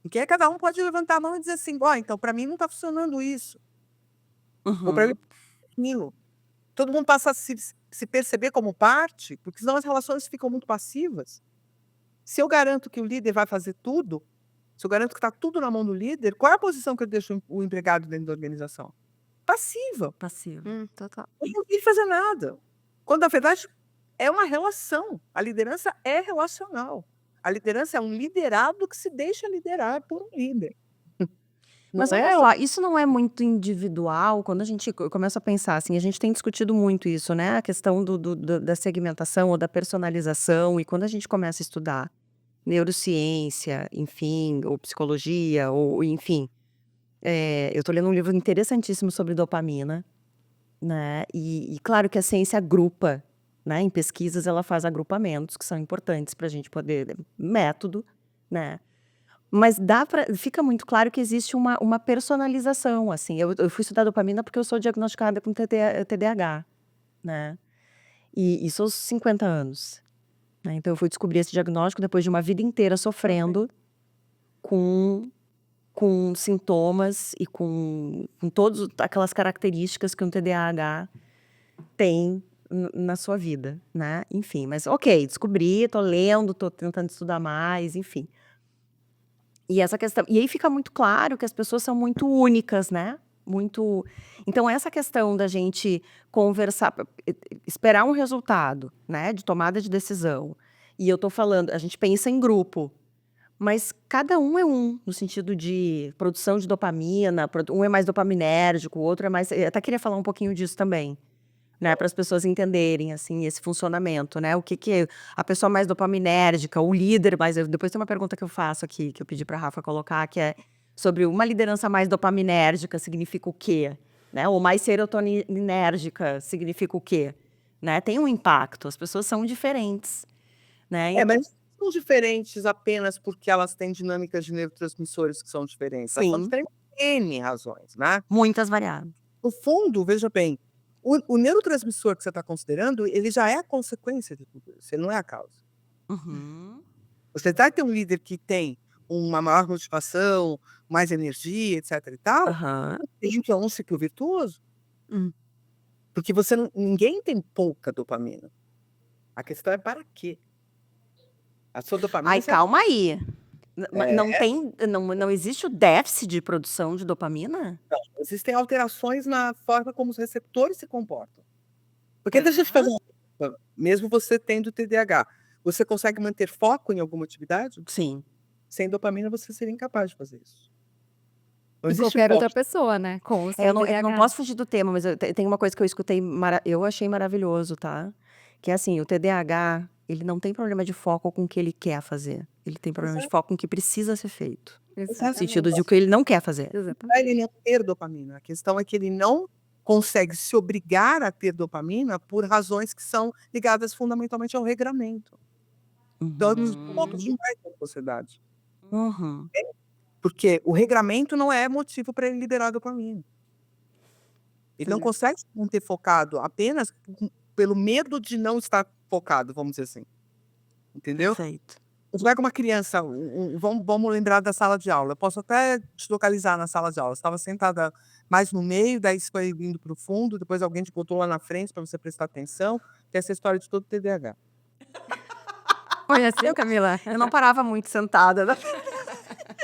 Porque aí cada um pode levantar a mão e dizer assim: "Ó, então para mim não está funcionando isso, ou para mim Uhum. aquilo". Todo mundo passa a se perceber como parte, porque senão as relações ficam muito passivas. Se eu garanto que o líder vai fazer tudo, se eu garanto que está tudo na mão do líder, qual é a posição que eu deixo o empregado dentro da organização? Passiva. Passivo. Total. Ele não tem que fazer nada. Quando na verdade é uma relação. A liderança é relacional. A liderança é um liderado que se deixa liderar por um líder. Não Mas é olha lá, isso não é muito individual? Quando a gente começa a pensar, assim, a gente tem discutido muito isso, né, a questão da segmentação ou da personalização, e quando a gente começa a estudar neurociência, enfim, ou psicologia, ou enfim, eu tô lendo um livro interessantíssimo sobre dopamina, né, e claro que a ciência agrupa, né, em pesquisas ela faz agrupamentos que são importantes para a gente poder método, né. Mas fica muito claro que existe uma personalização, assim. Eu fui estudar dopamina porque eu sou diagnosticada com TDAH, né? E isso aos 50 anos, né? Então eu fui descobrir esse diagnóstico depois de uma vida inteira sofrendo com sintomas e com todas aquelas características que um TDAH tem na sua vida, né? Enfim, mas ok, descobri, tô lendo, tô tentando estudar mais, enfim. E essa questão, e aí fica muito claro que as pessoas são muito únicas, né? Muito. Então, essa questão da gente conversar, esperar um resultado, né, de tomada de decisão. E eu tô falando, a gente pensa em grupo, mas cada um é um, no sentido de produção de dopamina, um é mais dopaminérgico, o outro é mais. Eu até queria falar um pouquinho disso também, né, para as pessoas entenderem, assim, esse funcionamento, né, o que que a pessoa mais dopaminérgica, o líder mais, depois tem uma pergunta que eu faço aqui, que eu pedi para a Rafa colocar, que é sobre uma liderança mais dopaminérgica significa o quê, né, ou mais serotoninérgica significa o quê, né, tem um impacto, as pessoas são diferentes, né, Mas não são diferentes apenas porque elas têm dinâmicas de neurotransmissores que são diferentes. Elas são sim, diferentes por N razões, né? muitas variáveis. No fundo, veja bem, o neurotransmissor que você está considerando, ele já é a consequência de tudo isso, ele não é a causa. Uhum. Você vai ter um líder que tem uma maior motivação, mais energia, etc e tal, Aham. tem que é um ciclo virtuoso, Hum. porque ninguém tem pouca dopamina. A questão é para quê? A sua dopamina Ai, calma aí. Não é, tem, não existe o déficit de produção de dopamina? não, existem alterações na forma como os receptores se comportam. Porque deixa eu te fazer uma pergunta, mesmo você tendo TDAH, você consegue manter foco em alguma atividade? Sim. Sem dopamina você seria incapaz de fazer isso. Não E existe qualquer foco. outra pessoa, né, com ou É, eu sem não TDAH. posso fugir do tema, mas tem uma coisa que eu escutei, eu achei maravilhoso, tá? Que é assim, o TDAH, ele não tem problema de foco com o que ele quer fazer. Ele tem problema de Exato, foco com o que precisa ser feito. No exato. sentido de o Exatamente, que ele não quer fazer. Não exatamente. é ele não ter dopamina, a questão é que ele não consegue se obrigar a ter dopamina por razões que são ligadas fundamentalmente ao regramento. Então, eu ponto Uhum. demais na sociedade. Uhum. Porque o regramento não é motivo para ele liberar dopamina. Ele não Sim. consegue se manter focado apenas pelo medo de não estar focado, vamos dizer assim, entendeu? Perfeito. Você pega uma criança, vamos lembrar da sala de aula, eu posso até te localizar na sala de aula, você estava sentada mais no meio, daí você foi indo para o fundo, depois alguém te botou lá na frente para você prestar atenção, tem essa história de todo TDAH. Foi assim, Camila? Eu não parava muito sentada, né?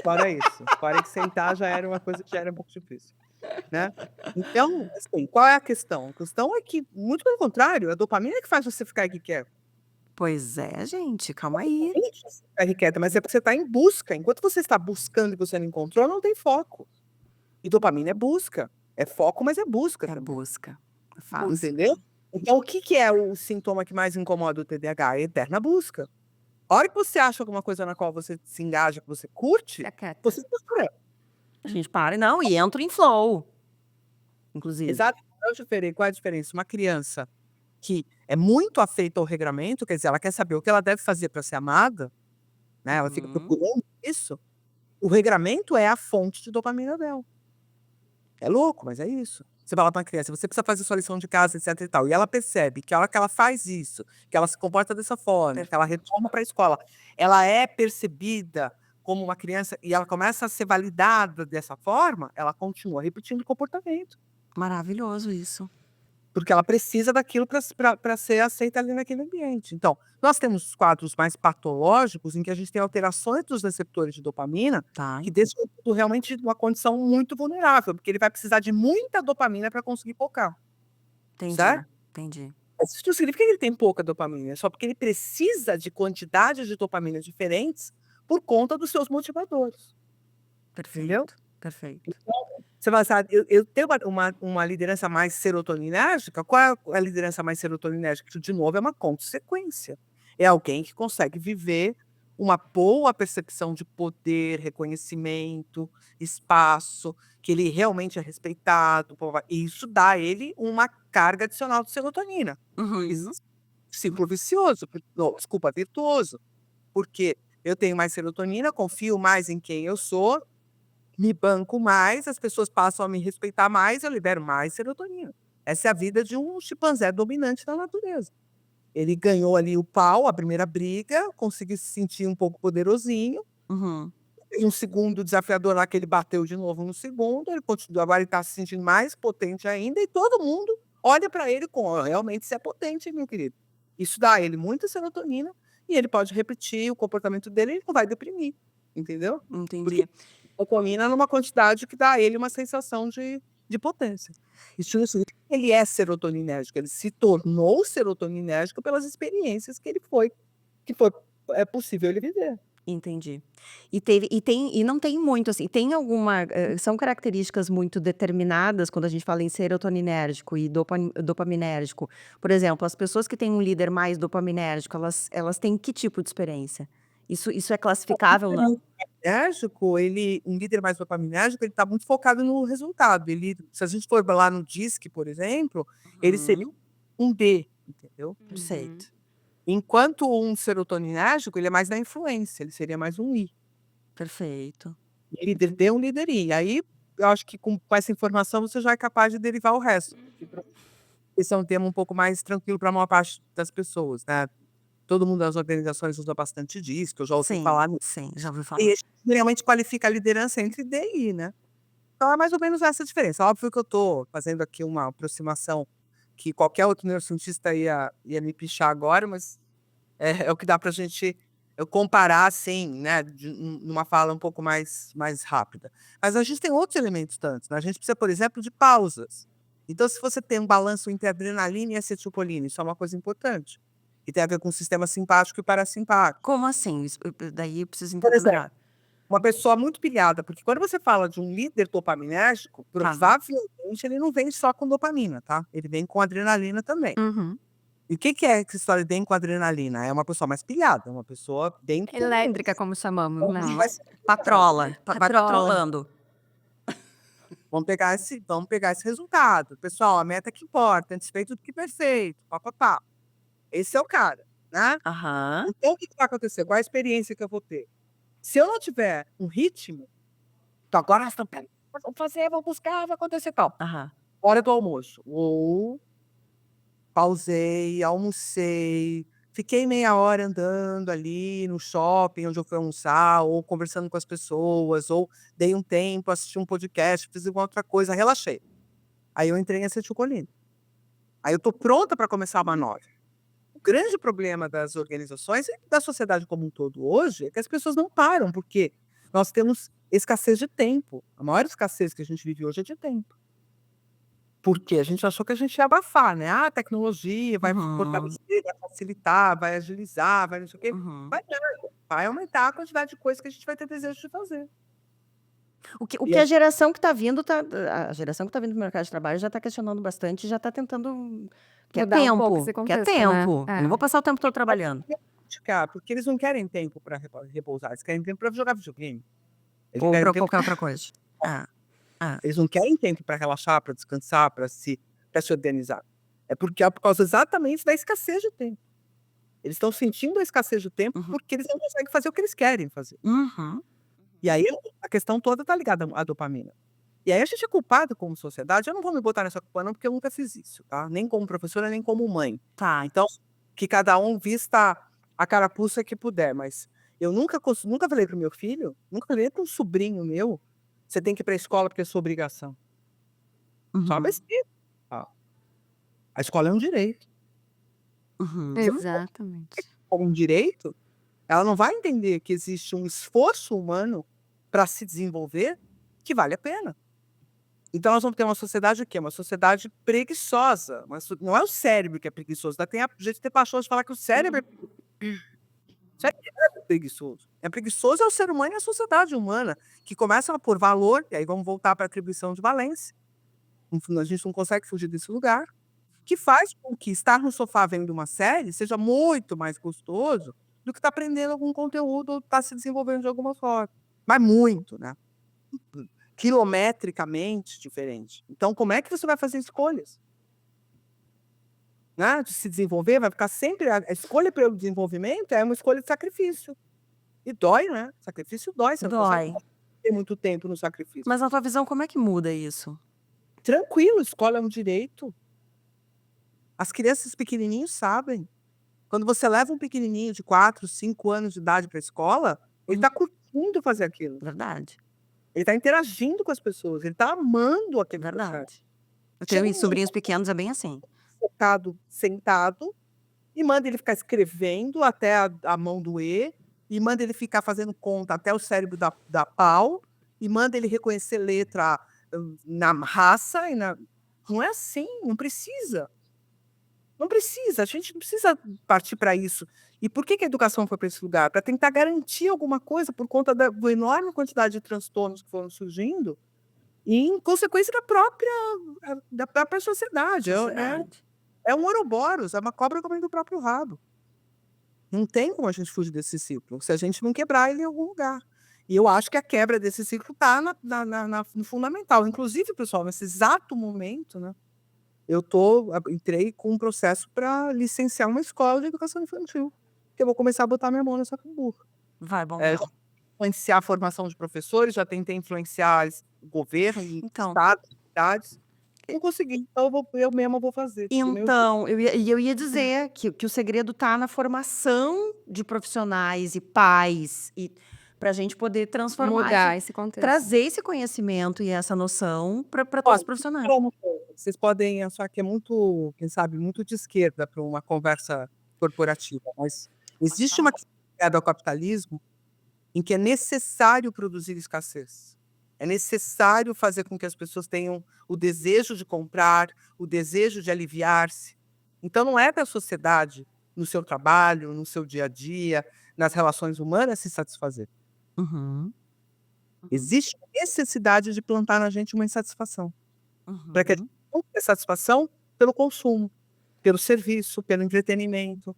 Fora isso, fora que sentar já era uma coisa que já era um pouco difícil, né. Então, assim, qual é a questão? A questão é que, muito pelo contrário, a dopamina que faz você ficar quieto. Pois é, gente, calma aí. Ficar quieta, mas é porque você está em busca. Enquanto você está buscando e você não encontrou, não tem foco. E dopamina é busca. É foco, mas é busca É também. busca. Fácil. Entendeu? Então, o que que é o sintoma que mais incomoda o TDAH? É a eterna busca. A hora que você acha alguma coisa na qual você se engaja, que você curte, Fica quieta. você para. A gente para, não, e entra em flow, inclusive. Exato. Qual é a diferença? Uma criança que é muito afeita ao regramento, quer dizer, ela quer saber o que ela deve fazer para ser amada, né, ela fica Uhum. procurando isso, o regramento é a fonte de dopamina dela. É louco, mas é isso. Você fala pra uma criança: "Você precisa fazer sua lição de casa, etc e tal", e ela percebe que a hora que ela faz isso, que ela se comporta dessa forma, que ela retorna para a escola, ela é percebida como uma criança e ela começa a ser validada dessa forma, ela continua repetindo o comportamento. Maravilhoso isso. Porque ela precisa daquilo para ser aceita ali naquele ambiente. Então, nós temos quadros mais patológicos em que a gente tem alterações dos receptores de dopamina, Tá, que deixam o indivíduo realmente numa condição muito vulnerável, porque ele vai precisar de muita dopamina para conseguir focar, entendi, certo? entendi. Mas isso não significa que ele tem pouca dopamina, é só porque ele precisa de quantidades de dopamina diferentes por conta dos seus motivadores, entendeu? Perfeito, perfeito. Você vai sabe, eu tenho uma liderança mais serotoninérgica, qual é a liderança mais serotoninérgica? Que de novo é uma consequência, é alguém que consegue viver uma boa percepção de poder, reconhecimento, espaço, que ele realmente é respeitado, e isso dá a ele uma carga adicional de serotonina. Uhum. Isso ciclo vicioso, não, desculpa, virtuoso, porque eu tenho mais serotonina, confio mais em quem eu sou, me banco mais, as pessoas passam a me respeitar mais, eu libero mais serotonina. Essa é a vida de um chimpanzé dominante na natureza. Ele ganhou ali o pau, a primeira briga, conseguiu se sentir um pouco poderosinho. Uhum. E um segundo desafiador lá que ele bateu de novo no segundo, ele continua, agora ele está se sentindo mais potente ainda, e todo mundo olha para ele com: "Ó, realmente você é potente, meu querido". Isso dá a ele muita serotonina e ele pode repetir o comportamento dele, ele não vai deprimir, entendeu? Porque Entendi. dopamina numa quantidade que dá a ele uma sensação de potência. Isso não significa que ele é serotoninérgico, ele se tornou serotoninérgico pelas experiências que foi, possível ele viver. Entendi. E não tem muito, assim, tem alguma, são características muito determinadas quando a gente fala em serotoninérgico e dopaminérgico. Por exemplo, as pessoas que têm um líder mais dopaminérgico, elas têm que tipo de experiência? Isso é classificável, não? Dopaminérgico, um líder mais dopaminérgico, ele está muito focado no resultado. Se a gente for lá no DISC, por exemplo, ele seria Uhum. um D, entendeu? Uhum. Perfeito. Enquanto um serotoninérgico, ele é mais da influência, ele seria mais um I. Perfeito. Líder D, um líder I. Aí, eu acho que com essa informação você já é capaz de derivar o resto. Esse é um tema um pouco mais tranquilo para a maior parte das pessoas, né? Todo mundo das organizações usa bastante DISC, eu já ouvi Sim, falar. sim, já ouvi falar. E geralmente qualifica a liderança entre D e I, né? Então é mais ou menos essa a diferença. Óbvio que eu estou fazendo aqui uma aproximação que qualquer outro neurocientista ia me pichar agora, mas é o que dá para a gente comparar, assim, né, numa fala um pouco mais rápida. Mas a gente tem outros elementos tantos, né? A gente precisa, por exemplo, de pausas. Então, se você tem um balanço entre adrenalina e acetilcolina, isso é uma coisa importante. E tem a ver com o sistema simpático e parasimpático. Como assim? Daí eu preciso Por entender exemplo, melhor. uma pessoa muito pilhada, porque quando você fala de um líder dopaminérgico, Tá. provavelmente ele não vem só com dopamina, tá? Ele vem com adrenalina também. Uhum. E o que que é essa história de vem com adrenalina? É uma pessoa mais pilhada, uma pessoa bem Elétrica, como chamamos, né? Uhum. mais Patrola, vai Patrola. patrolando. vamos pegar esse resultado. Pessoal, a meta que importa, antes feito do que perfeito, pá. Esse é o cara, né? Aham, Então o que que vai acontecer? Qual a experiência que eu vou ter? Se eu não tiver um ritmo, então agora vamos fazer, vamos buscar, vai acontecer tal. aham. Hora do almoço. Ou pausei, almocei, fiquei meia hora andando ali no shopping onde eu fui almoçar, ou conversando com as pessoas, ou dei um tempo, assisti um podcast, fiz alguma outra coisa, relaxei. Aí eu entrei em acetilcolina. Aí eu tô pronta para começar a manobra. O grande problema das organizações e da sociedade como um todo hoje é que as pessoas não param, porque nós temos escassez de tempo. A maior escassez que a gente vive hoje é de tempo. Porque a gente achou que a gente ia abafar, né? Ah, a tecnologia vai Uhum, fortalecer, vai facilitar, vai agilizar, vai não sei o quê. uhum. Vai nada, vai aumentar a quantidade de coisas que a gente vai ter desejo de fazer. O E que a a geração que está vindo a geração que está vindo para o mercado de trabalho já está questionando bastante, já está tentando Mudar um pouco esse quer contexto, né? tempo, eu não vou passar o tempo todo trabalhando. criticar, porque eles não querem tempo para repousar, eles querem tempo para jogar videogame. Eles Ou querem para tempo, qualquer outra coisa. Ah, ah, eles não querem tempo para relaxar, para descansar, para se organizar. É porque é por causa exatamente da escassez de tempo. Eles estão sentindo a escassez de tempo uhum, porque eles não conseguem fazer o que eles querem fazer. uhum, E aí a questão toda está ligada à dopamina. E aí a gente é culpado como sociedade, eu não vou me botar nessa culpa não, porque eu nunca fiz isso, tá, nem como professora, nem como mãe. tá. Então, que cada um vista a carapuça que puder, mas eu nunca falei para o meu filho, nunca falei para um sobrinho meu: "Você tem que ir para a escola porque é sua obrigação". Só Uhum, besteira. Ah, a escola é um direito. uhum, Se eu Exatamente. for um direito, ela não vai entender que existe um esforço humano para se desenvolver que vale a pena. Então nós vamos ter uma sociedade o quê? Uma sociedade preguiçosa, não é o cérebro que é preguiçoso, ainda tem a gente ter paixão de falar que o cérebro é preguiçoso. É preguiçoso é o ser humano e a sociedade humana, que começam a pôr valor, e aí vamos voltar para a atribuição de valência, a gente não consegue fugir desse lugar, que faz com que estar no sofá vendo uma série seja muito mais gostoso do que estar aprendendo algum conteúdo ou estar se desenvolvendo de alguma forma. Mas muito, né? Quilometricamente diferente. Então, como é que você vai fazer escolhas? Né? De se desenvolver, vai ficar sempre. A escolha pelo desenvolvimento é uma escolha de sacrifício. E dói, né? Sacrifício dói, você não consegue Dói. ter muito tempo no sacrifício. Mas na tua visão, como é que muda isso? Tranquilo, escola é um direito. As crianças pequenininhos sabem. Quando você leva um pequenininho de 4, 5 anos de idade para a escola, ele Uhum. está curtindo fazer aquilo. Verdade, Ele está interagindo com as pessoas, ele está amando aquele processo. verdade. Eu Chega tenho um sobrinhos pequenos, é bem assim. focado, sentado, e manda ele ficar escrevendo até a mão doer, e manda ele ficar fazendo conta até o cérebro dar pau, e manda ele reconhecer letra na raça. Não é assim, não precisa. Não precisa, a gente não precisa partir para isso. E por que que a educação foi para esse lugar? Para tentar garantir alguma coisa por conta da enorme quantidade de transtornos que foram surgindo, e em consequência da própria sociedade. Sociedade. É um ouroboros, é uma cobra comendo o próprio rabo. Não tem como a gente fugir desse ciclo, se a gente não quebrar ele em algum lugar. E eu acho que a quebra desse ciclo está no fundamental. Inclusive, pessoal, nesse exato momento, né, entrei com um processo para licenciar uma escola de educação infantil, que eu vou começar a botar minha mão nessa camburra. Vai Já bombar. influenciar a formação de professores, já tentei influenciar o governo, Então. estados, cidades. Não consegui, então eu mesma vou fazer. Do meu jeito. Então, eu ia dizer que o segredo está na formação de profissionais e pais, e para a gente poder transformar Mudar esse contexto. trazer esse conhecimento e essa noção para todos os Olha, profissionais. vocês podem achar que é muito, quem sabe, muito de esquerda para uma conversa corporativa, mas existe uma crítica ao capitalismo em que é necessário produzir escassez. É necessário fazer com que as pessoas tenham o desejo de comprar, o desejo de aliviar-se. Então não é da sociedade, no seu trabalho, no seu dia a dia, nas relações humanas, se satisfazer. Uhum, Existe necessidade de plantar na gente uma insatisfação, para que a uhum. gente não tenha satisfação pelo consumo, pelo serviço, pelo entretenimento,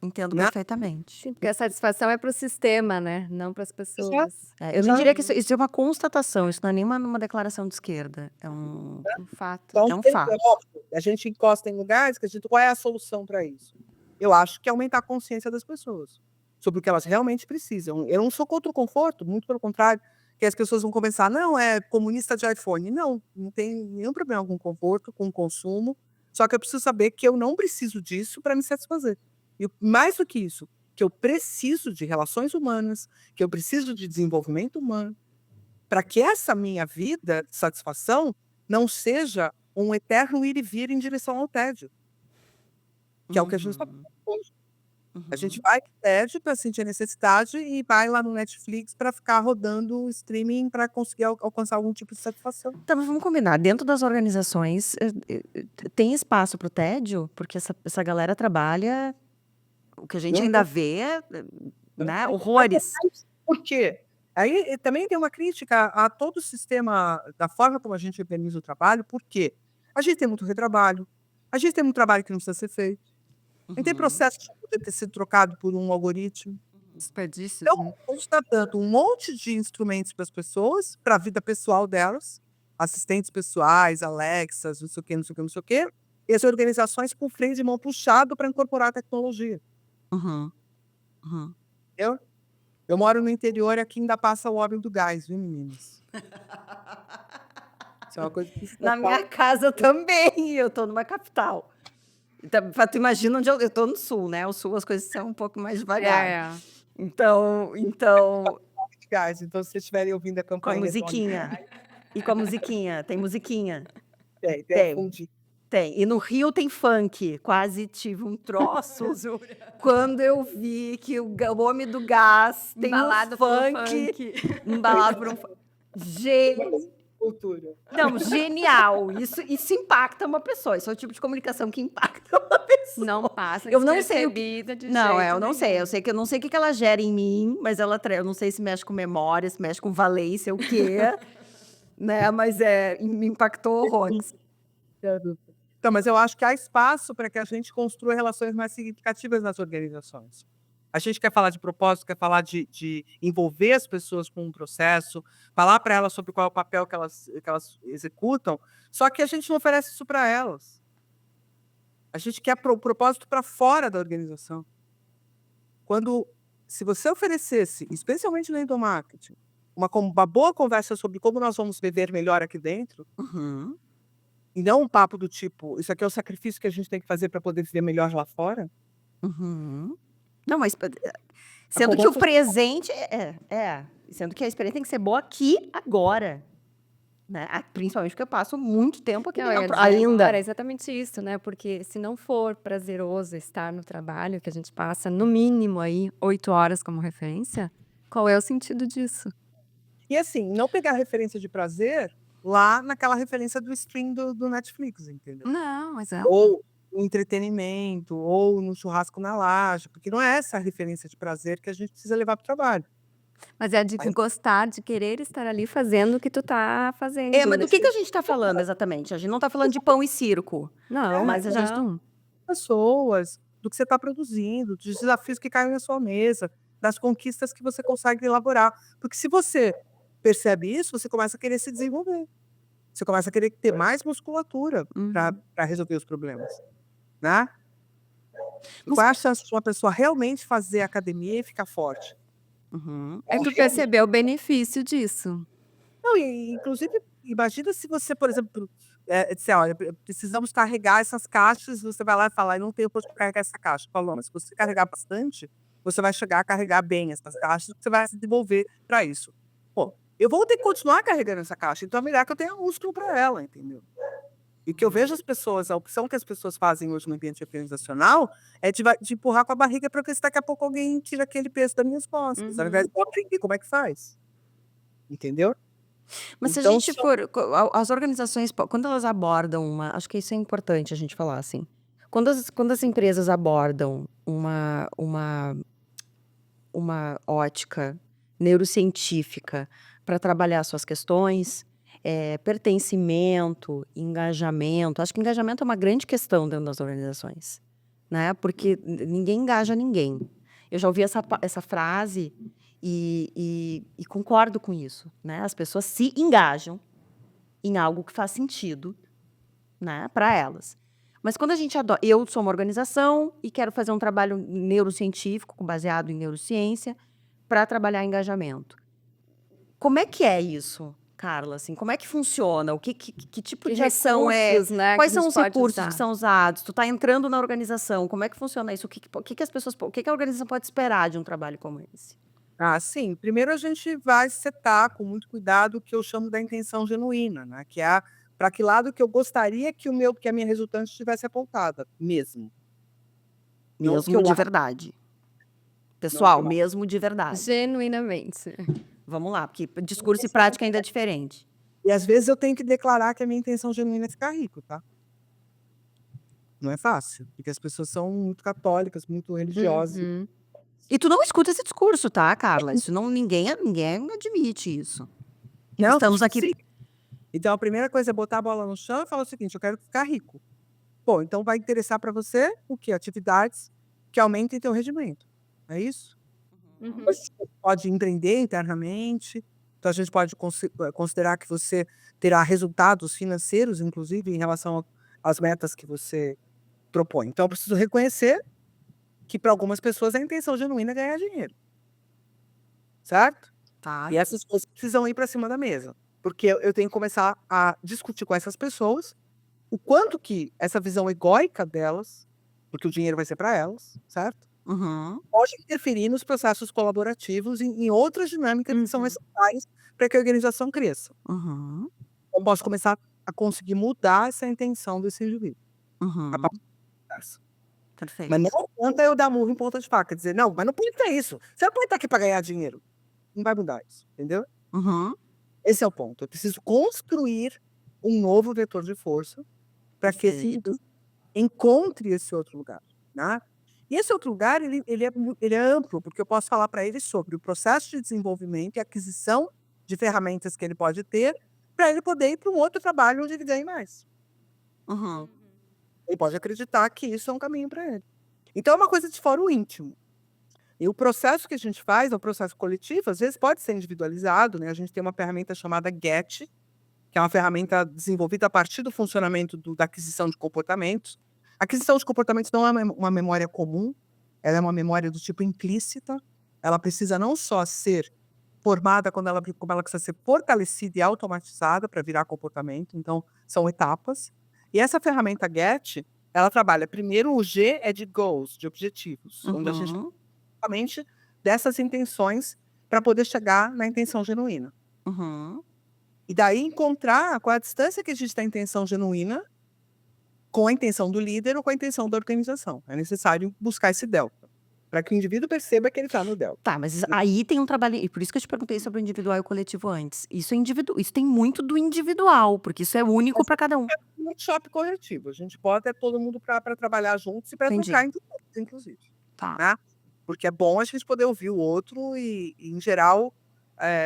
Entendo né? perfeitamente. Sim, porque a satisfação é para o sistema, né? Não para as pessoas. Eu nem diria que isso é uma constatação, isso não é nem uma declaração de esquerda, é um Um fato. Então, É um fato. óbvio, a gente encosta em lugares que a gente, qual é a solução para isso? Eu acho que é aumentar a consciência das pessoas sobre o que elas realmente precisam. Eu não sou contra o conforto, muito pelo contrário, que as pessoas vão começar, não, é comunista de iPhone. Não, não tem nenhum problema com conforto, com consumo, só que eu preciso saber que eu não preciso disso para me satisfazer. E mais do que isso, que eu preciso de relações humanas, que eu preciso de desenvolvimento humano, para que essa minha vida de satisfação não seja um eterno ir e vir em direção ao tédio, que é o que a gente está Uhum, hoje. A gente uhum. vai para o tédio para sentir a necessidade e vai lá no Netflix para ficar rodando o streaming para conseguir alcançar algum tipo de satisfação. Então, mas vamos combinar, dentro das organizações, tem espaço para o tédio? Porque essa galera trabalha, o que a gente Não ainda tem. vê, né, horrores. Por quê? Aí também tem uma crítica a todo o sistema, da forma como a gente organiza o trabalho, porque a gente tem muito retrabalho, a gente tem muito trabalho que não precisa ser feito, a gente tem Uhum, processo que poderia ter sido trocado por um algoritmo. Desperdícios, Então, né? a gente está dando um monte de instrumentos para as pessoas, para a vida pessoal delas, assistentes pessoais, Alexas, não sei o quê, não sei o quê, não sei o quê, e as organizações com freio de mão puxado para incorporar a tecnologia, uhum, uhum. entendeu? Eu moro no interior e aqui ainda passa o óleo do gás, viu, meninas? Isso é uma coisa que Na minha casa também, eu tô numa capital. Então, tu imagina onde eu tô no sul, né? O sul as coisas são um pouco mais devagar. É. Então, de gás. Então, se vocês estiverem ouvindo a com a campanha do óleo do musiquinha. gás, E com a musiquinha, tem musiquinha? tem Tem. fundi. Tem. E no Rio tem funk. Quase tive um troço quando eu vi que o homem do gás tem Embalado um por funk, embalado por um funk. Gente, Cultura. não, genial. Isso impacta uma pessoa. Isso é o tipo de comunicação que impacta uma pessoa. Não passa Eu não sei o que. despercebida de Não, jeito eu não sei. nenhum. Eu sei que eu não sei o que ela gera em mim, mas eu não sei se mexe com memória, se mexe com valência, o quê, né? Mas me impactou horrores. Então, mas eu acho que há espaço para que a gente construa relações mais significativas nas organizações. A gente quer falar de propósito, quer falar de envolver as pessoas com um processo, falar para elas sobre qual é o papel que elas executam, só que a gente não oferece isso para elas. A gente quer o propósito para fora da organização. Quando se você oferecesse, especialmente no endomarketing, uma boa conversa sobre como nós vamos viver melhor aqui dentro, Uhum. e não um papo do tipo, isso aqui é o sacrifício que a gente tem que fazer para poder viver melhor lá fora. Uhum. Não, mas A sendo que o conversa presente sendo que a experiência tem que ser boa aqui, agora, né? Principalmente porque eu passo muito tempo aqui Não, eu ia dentro dizer agora, é ainda. exatamente isso, né? Porque se não for prazeroso estar no trabalho, que a gente passa no mínimo aí 8 horas como referência, qual é o sentido disso? e assim, não pegar referência de prazer lá naquela referência do stream do Netflix, entendeu? Não, exato. Ou no entretenimento, ou no churrasco na laje, porque não é essa a referência de prazer que a gente precisa levar para o trabalho. Mas é de Aí gostar, de querer estar ali fazendo o que tu tá fazendo, Mas né? do que a gente tá falando exatamente? A gente não tá falando de pão e circo, Não, mas a gente não. pessoas, do que você está produzindo, dos desafios que caem na sua mesa, das conquistas que você consegue elaborar. Porque se você percebe isso, você começa a querer se desenvolver. Você começa a querer ter mais musculatura para Uhum. resolver os problemas, né? E Mas qual é a chance de uma pessoa realmente fazer academia e ficar forte? uhum. É Ela tu realmente perceber o benefício disso. não, e inclusive, imagina se você, por exemplo, disser: "Olha, precisamos carregar essas caixas", você vai lá e fala: "Eu não tenho pra onde carregar essa caixa". Falou: "Mas se você carregar bastante, você vai chegar a carregar bem essas caixas, você vai se desenvolver para isso". Pô, eu vou ter que continuar carregando essa caixa, então é melhor que eu tenha músculo para ela, entendeu? E que eu vejo as pessoas a opção que as pessoas fazem hoje no ambiente organizacional é de empurrar com a barriga para ver se daqui a pouco alguém tira aquele peso das minhas costas, ao invés Uhum. de eu aprender como é que faz, entendeu? Mas se a Então gente for as organizações quando elas abordam acho que isso é importante a gente falar, assim. Quando as empresas abordam uma ótica neurocientífica para trabalhar suas questões, pertencimento, engajamento, acho que engajamento é uma grande questão dentro das organizações, né, porque ninguém engaja ninguém. Eu já ouvi essa frase e concordo com isso, né, as pessoas se engajam em algo que faz sentido, né, para elas. Mas quando a gente eu sou uma organização e quero fazer um trabalho neurocientífico, baseado em neurociência, para trabalhar engajamento. Como é que é isso, Carla, assim, como é que funciona? Que tipo Que de ação recursos, né, que a quais são gente os pode recursos que usar. são usados? Tu tá entrando na organização, como é que funciona isso? O que as pessoas o que que a organização pode esperar de um trabalho como esse? Ah, sim. Primeiro a gente vai setar com muito cuidado o que eu chamo da intenção genuína, né, que é para que lado que eu gostaria que a minha resultante estivesse apontada, mesmo. Não o que Mesmo eu de acho, verdade. não o que Pessoal, eu acho. mesmo de verdade. Genuinamente. Vamos lá, porque discurso e prática ainda é diferente. E às vezes eu tenho que declarar que a minha intenção genuína é ficar rico, tá. Não é fácil, porque as pessoas são muito católicas, muito religiosas. Uhum. E tu não escuta esse discurso, tá, Carla? Isso não ninguém admite isso. Não, Estamos aqui sim. Então a primeira coisa é botar a bola no chão e falar o seguinte: "Eu quero ficar rico". Bom, então vai interessar para você o quê? Atividades que aumentem teu rendimento, é isso? Uhum. Você pode empreender internamente, então a gente pode considerar que você terá resultados financeiros, inclusive, em relação às metas que você propõe. Então eu preciso reconhecer que para algumas pessoas a intenção genuína é ganhar dinheiro, certo? tá. E essas coisas precisam ir para cima da mesa, porque eu tenho que começar a discutir com essas pessoas o quanto que essa visão egóica delas, porque o dinheiro vai ser para elas, certo? Uhum, Pode interferir nos processos colaborativos em outras dinâmicas que são Uhum. necessárias para que a organização cresça. uhum, Então posso começar a conseguir mudar essa intenção desse indivíduo, a uhum. partir dessa. Mas Perfeito. não adianta eu dar murro em ponta de faca, dizer: "Não, mas não pode ter isso, você não pode estar aqui para ganhar dinheiro". Não vai mudar isso, entendeu? Uhum. Esse é o ponto, eu preciso construir um novo vetor de força para que esse Perfeito. indivíduo encontre esse outro lugar, né. E esse outro lugar ele é amplo, porque eu posso falar para ele sobre o processo de desenvolvimento e aquisição de ferramentas que ele pode ter, para ele poder ir para um outro trabalho onde ele ganhe mais. Uhum. Ele pode acreditar que isso é um caminho para ele. Então é uma coisa de fora o íntimo. E o processo que a gente faz é um processo coletivo, às vezes pode ser individualizado, né, a gente tem uma ferramenta chamada Get, que é uma ferramenta desenvolvida a partir do funcionamento da aquisição de comportamentos. A aquisição de comportamentos não é uma memória comum, ela é uma memória do tipo implícita, ela precisa não só ser formada como ela precisa ser fortalecida e automatizada para virar comportamento, então são etapas. E essa ferramenta Get, ela trabalha primeiro o G é de goals, de objetivos, onde a gente Uhum, justamente dessas intenções para poder chegar na intenção genuína. uhum. E daí encontrar qual é a distância que existe da intenção genuína com a intenção do líder ou com a intenção da organização. É necessário buscar esse delta, para que o indivíduo perceba que ele está no delta. Tá, mas aí tem um trabalho e por isso que eu te perguntei sobre o individual e o coletivo antes. Isso tem muito do individual, porque isso é único Mas para cada um. é um workshop coletivo, a gente bota todo mundo para trabalhar juntos e para Entendi. trocar entre todos, inclusive, Tá. né. Porque é bom a gente poder ouvir o outro e em geral,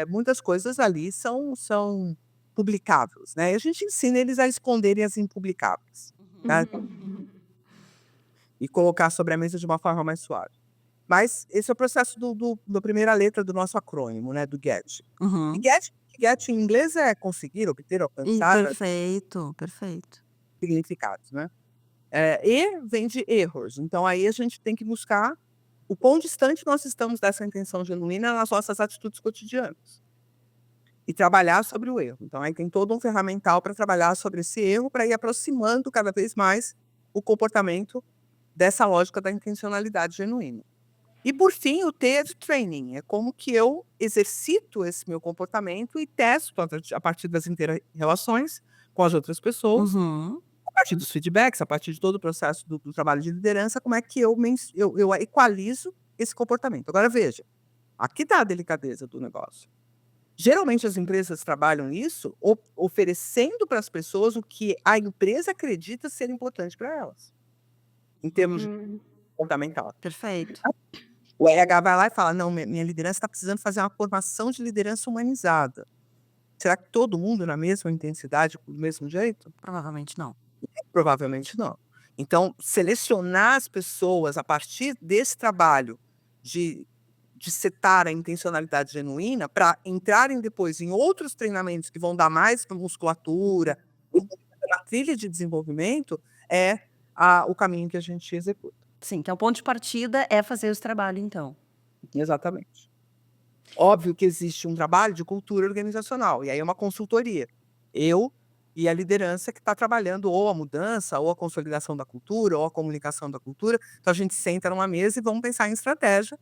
muitas coisas ali são publicáveis, né, e a gente ensina eles a esconderem as impublicáveis, né, e colocar sobre a mesa de uma forma mais suave. Mas esse é o processo da primeira letra do nosso acrônimo, né, do GET. E Uhum. get em inglês é conseguir, obter, Ih, alcançar, perfeito, perfeito. significados, né. E vem de erros, então aí a gente tem que buscar o quão distante nós estamos dessa intenção genuína nas nossas atitudes cotidianas. E trabalhar sobre o erro. Então aí tem todo um ferramental para trabalhar sobre esse erro, para ir aproximando cada vez mais o comportamento dessa lógica da intencionalidade genuína. E por fim, o T é de training, é como que eu exercito esse meu comportamento e testo a partir das interações com as outras pessoas, Uhum. a partir dos feedbacks, a partir de todo o processo do trabalho de liderança, como é que eu equalizo esse comportamento. Agora veja, aqui está a delicadeza do negócio. Geralmente as empresas trabalham isso oferecendo para as pessoas o que a empresa acredita ser importante para elas, em termos de Hum. comportamental. Perfeito. O RH vai lá e fala: "Não, minha liderança está precisando fazer uma formação de liderança humanizada". Será que todo mundo na mesma intensidade, do mesmo jeito? Provavelmente não. Provavelmente não. Então, selecionar as pessoas a partir desse trabalho de setar a intencionalidade genuína para entrarem depois em outros treinamentos que vão dar mais pra musculatura, na trilha de desenvolvimento, é o caminho que a gente executa. Sim, que é o ponto de partida é fazer esse trabalho então. Exatamente. Óbvio que existe um trabalho de cultura organizacional, e aí é uma consultoria. Eu e a liderança que está trabalhando ou a mudança, ou a consolidação da cultura, ou a comunicação da cultura. Então a gente senta numa mesa e vamos pensar em estratégia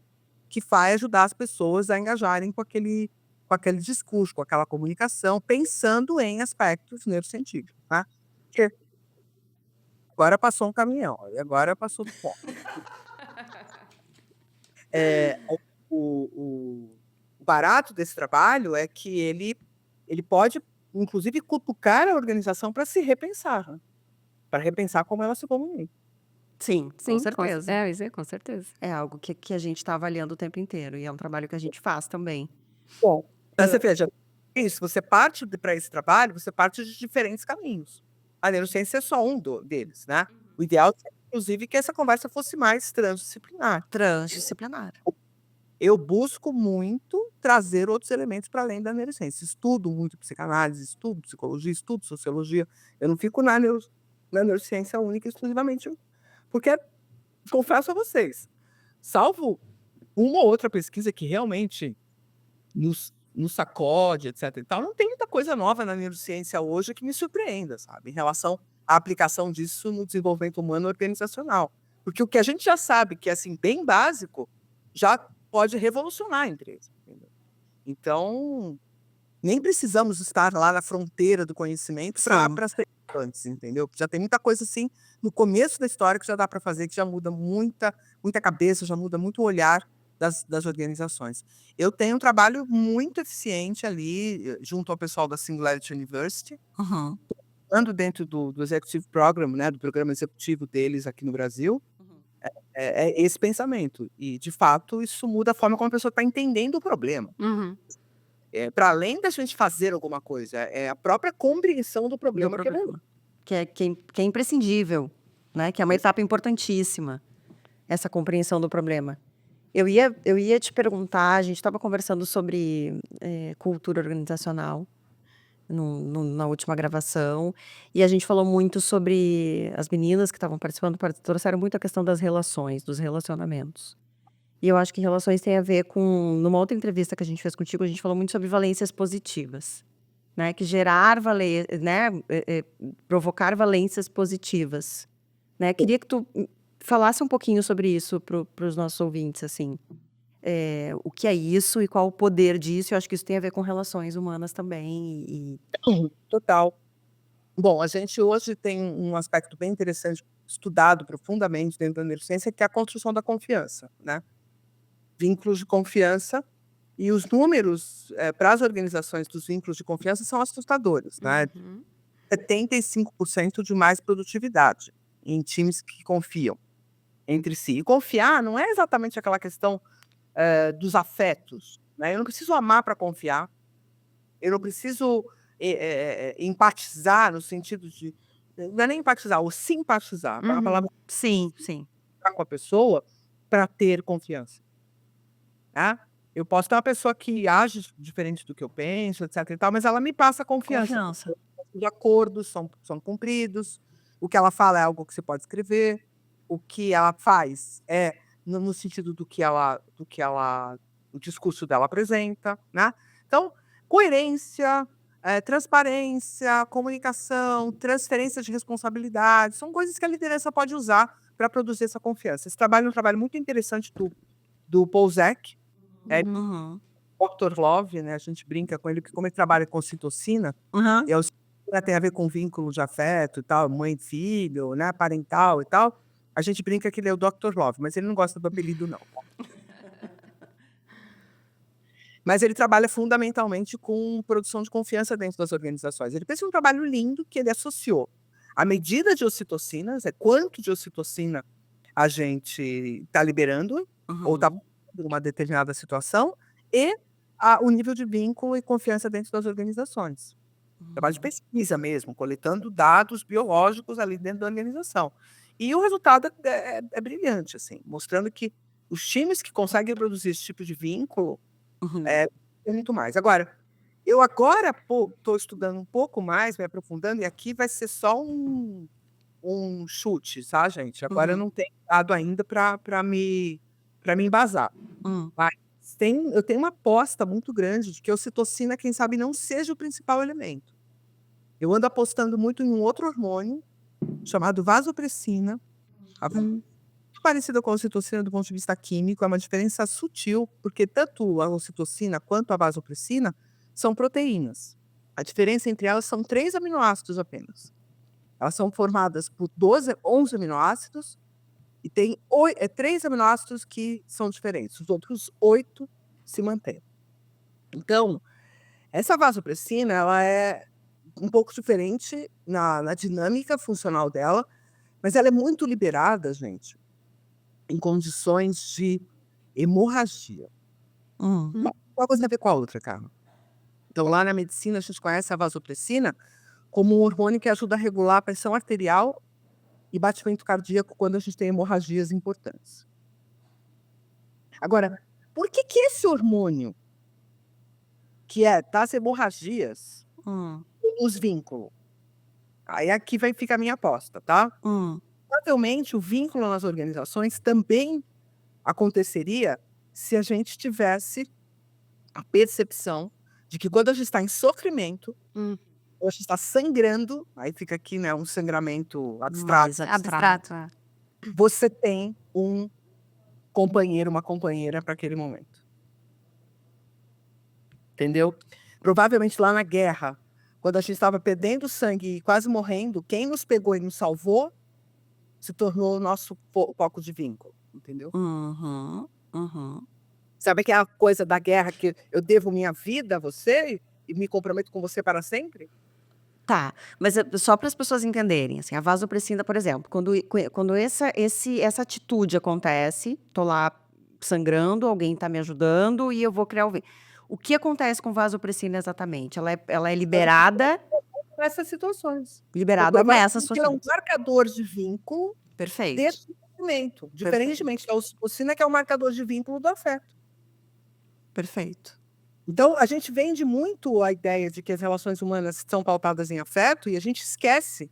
que vai ajudar as pessoas a engajarem com aquele discurso, com aquela comunicação, pensando em aspectos neurocientíficos, tá. Porque agora passou um caminhão, e agora passou do ponto. O barato desse trabalho é que ele pode, inclusive, cutucar a organização para se repensar, né, para repensar como ela se comunica. Sim, com Sim, certeza. eu ia dizer, com certeza. É algo que a gente está avaliando o tempo inteiro e é um trabalho que a gente faz também. Bom, então você veja, isso, você parte para esse trabalho, você parte de diferentes caminhos. A neurociência é só um deles, né. O ideal seria, inclusive, que essa conversa fosse mais transdisciplinar. Transdisciplinar. Eu busco muito trazer outros elementos para além da neurociência. Estudo muito psicanálise, estudo psicologia, estudo sociologia. Eu não fico na neurociência única e exclusivamente, porque, confesso a vocês, salvo uma ou outra pesquisa que realmente nos sacode, etc e tal, não tem muita coisa nova na neurociência hoje que me surpreenda, sabe, em relação à aplicação disso no desenvolvimento humano organizacional. Porque o que a gente já sabe que é, assim, bem básico, já pode revolucionar a empresa, entendeu. Então, nem precisamos estar lá na fronteira do conhecimento Sim. para ser antes, entendeu. Já tem muita coisa, assim, no começo da história que já dá para fazer, que já muda muita cabeça, já muda muito o olhar das organizações. Eu tenho um trabalho muito eficiente ali, junto ao pessoal da Singularity University, Uhum. ando dentro do executive program, né, do programa executivo deles aqui no Brasil, Uhum. é esse pensamento. E, de fato, isso muda a forma como a pessoa está entendendo o problema. Uhum. Para além da gente fazer alguma coisa, é a própria compreensão do Do problema que é problema. Que é imprescindível, né, que é uma etapa importantíssima, essa compreensão do problema. Eu ia te perguntar, a gente estava conversando sobre, cultura organizacional na última gravação, e a gente falou muito sobre as meninas que estavam participando trouxeram muito a questão das relações, dos relacionamentos. E eu acho que relações tem a ver com... Numa outra entrevista que a gente fez contigo, a gente falou muito sobre valências positivas, né? Que né? Provocar valências positivas, né? Queria que tu falasse um pouquinho sobre isso para os nossos ouvintes, assim. O que é isso e qual o poder disso? Eu acho que isso tem a ver com relações humanas também. Total. Bom, a gente hoje tem um aspecto bem interessante, estudado profundamente dentro da neurociência, que é a construção da confiança, né? Vínculos de confiança. E os números para as organizações dos vínculos de confiança são assustadores, né? 75% de mais produtividade em times que confiam entre si. E confiar não é exatamente aquela questão dos afetos, né? Eu não preciso amar para confiar, eu não preciso empatizar no sentido de... Não é nem empatizar, ou simpatizar, a palavra Sim, sim. com a pessoa para ter confiança. Tá? Eu posso ter uma pessoa que age diferente do que eu penso, etc e tal, mas ela me passa confiança. Confiança. Os acordos são cumpridos, o que ela fala é algo que você pode escrever, o que ela faz é no sentido do que o discurso dela apresenta, né? Então, coerência, transparência, comunicação, transferência de responsabilidade, são coisas que a liderança pode usar para produzir essa confiança. Esse trabalho é um trabalho muito interessante do Paul Zek, Dr. Love, né? A gente brinca com ele que, como ele trabalha com ocitocina, e a ocitocina tem a ver com vínculo de afeto e tal, mãe e filho, né? Parental e tal. A gente brinca que ele é o Dr. Love, mas ele não gosta do apelido, não. Mas ele trabalha fundamentalmente com produção de confiança dentro das organizações. Ele fez um trabalho lindo que ele associou a medida de ocitocinas, quanto de ocitocina a gente está liberando, ou está numa determinada situação, e o nível de vínculo e confiança dentro das organizações. Trabalho de pesquisa mesmo, coletando dados biológicos ali dentro da organização. E o resultado é brilhante, assim, mostrando que os times que conseguem produzir esse tipo de vínculo é muito mais. Agora, eu estou estudando um pouco mais, me aprofundando, e aqui vai ser só um chute, tá, gente? Agora eu não tenho dado ainda para me embasar. Mas eu tenho uma aposta muito grande de que a ocitocina, quem sabe, não seja o principal elemento. Eu ando apostando muito em um outro hormônio chamado vasopressina, muito parecida com a ocitocina do ponto de vista químico, é uma diferença sutil, porque tanto a ocitocina quanto a vasopressina são proteínas. A diferença entre elas são 3 aminoácidos apenas. Elas são formadas por 11 aminoácidos e tem 3 aminoácidos que são diferentes. Os outros 8 se mantêm. Então, essa vasopressina, ela é um pouco diferente na dinâmica funcional dela, mas ela é muito liberada, gente, em condições de hemorragia. Uma coisa tem a ver com a outra, Carla. Então, lá na medicina, a gente conhece a vasopressina como um hormônio que ajuda a regular a pressão arterial e batimento cardíaco quando a gente tem hemorragias importantes. Agora, por que esse hormônio, que é das hemorragias, os vínculos? Aí aqui vai ficar a minha aposta, tá? Provavelmente o vínculo nas organizações também aconteceria se a gente tivesse a percepção de que quando a gente está em sofrimento, ou a gente está sangrando, aí fica aqui, né, um sangramento abstrato. Abstrato. Você tem um companheiro, uma companheira para aquele momento. Entendeu? Provavelmente lá na guerra, quando a gente estava perdendo sangue e quase morrendo, quem nos pegou e nos salvou se tornou o nosso foco de vínculo, entendeu? Sabe aquela coisa da guerra que eu devo minha vida a você e me comprometo com você para sempre? Tá, mas só para as pessoas entenderem, assim, a vasopressina, por exemplo, quando essa atitude acontece, tô lá sangrando, alguém tá me ajudando e eu vou criar o que acontece com vasopressina exatamente? Ela é liberada Nessas situações. liberada com essas Porque é um marcador de vínculo Perfeito. desse sofrimento, diferentemente da ocitocina, que é o marcador de vínculo do afeto. Perfeito. Então, a gente vende muito a ideia de que as relações humanas são pautadas em afeto e a gente esquece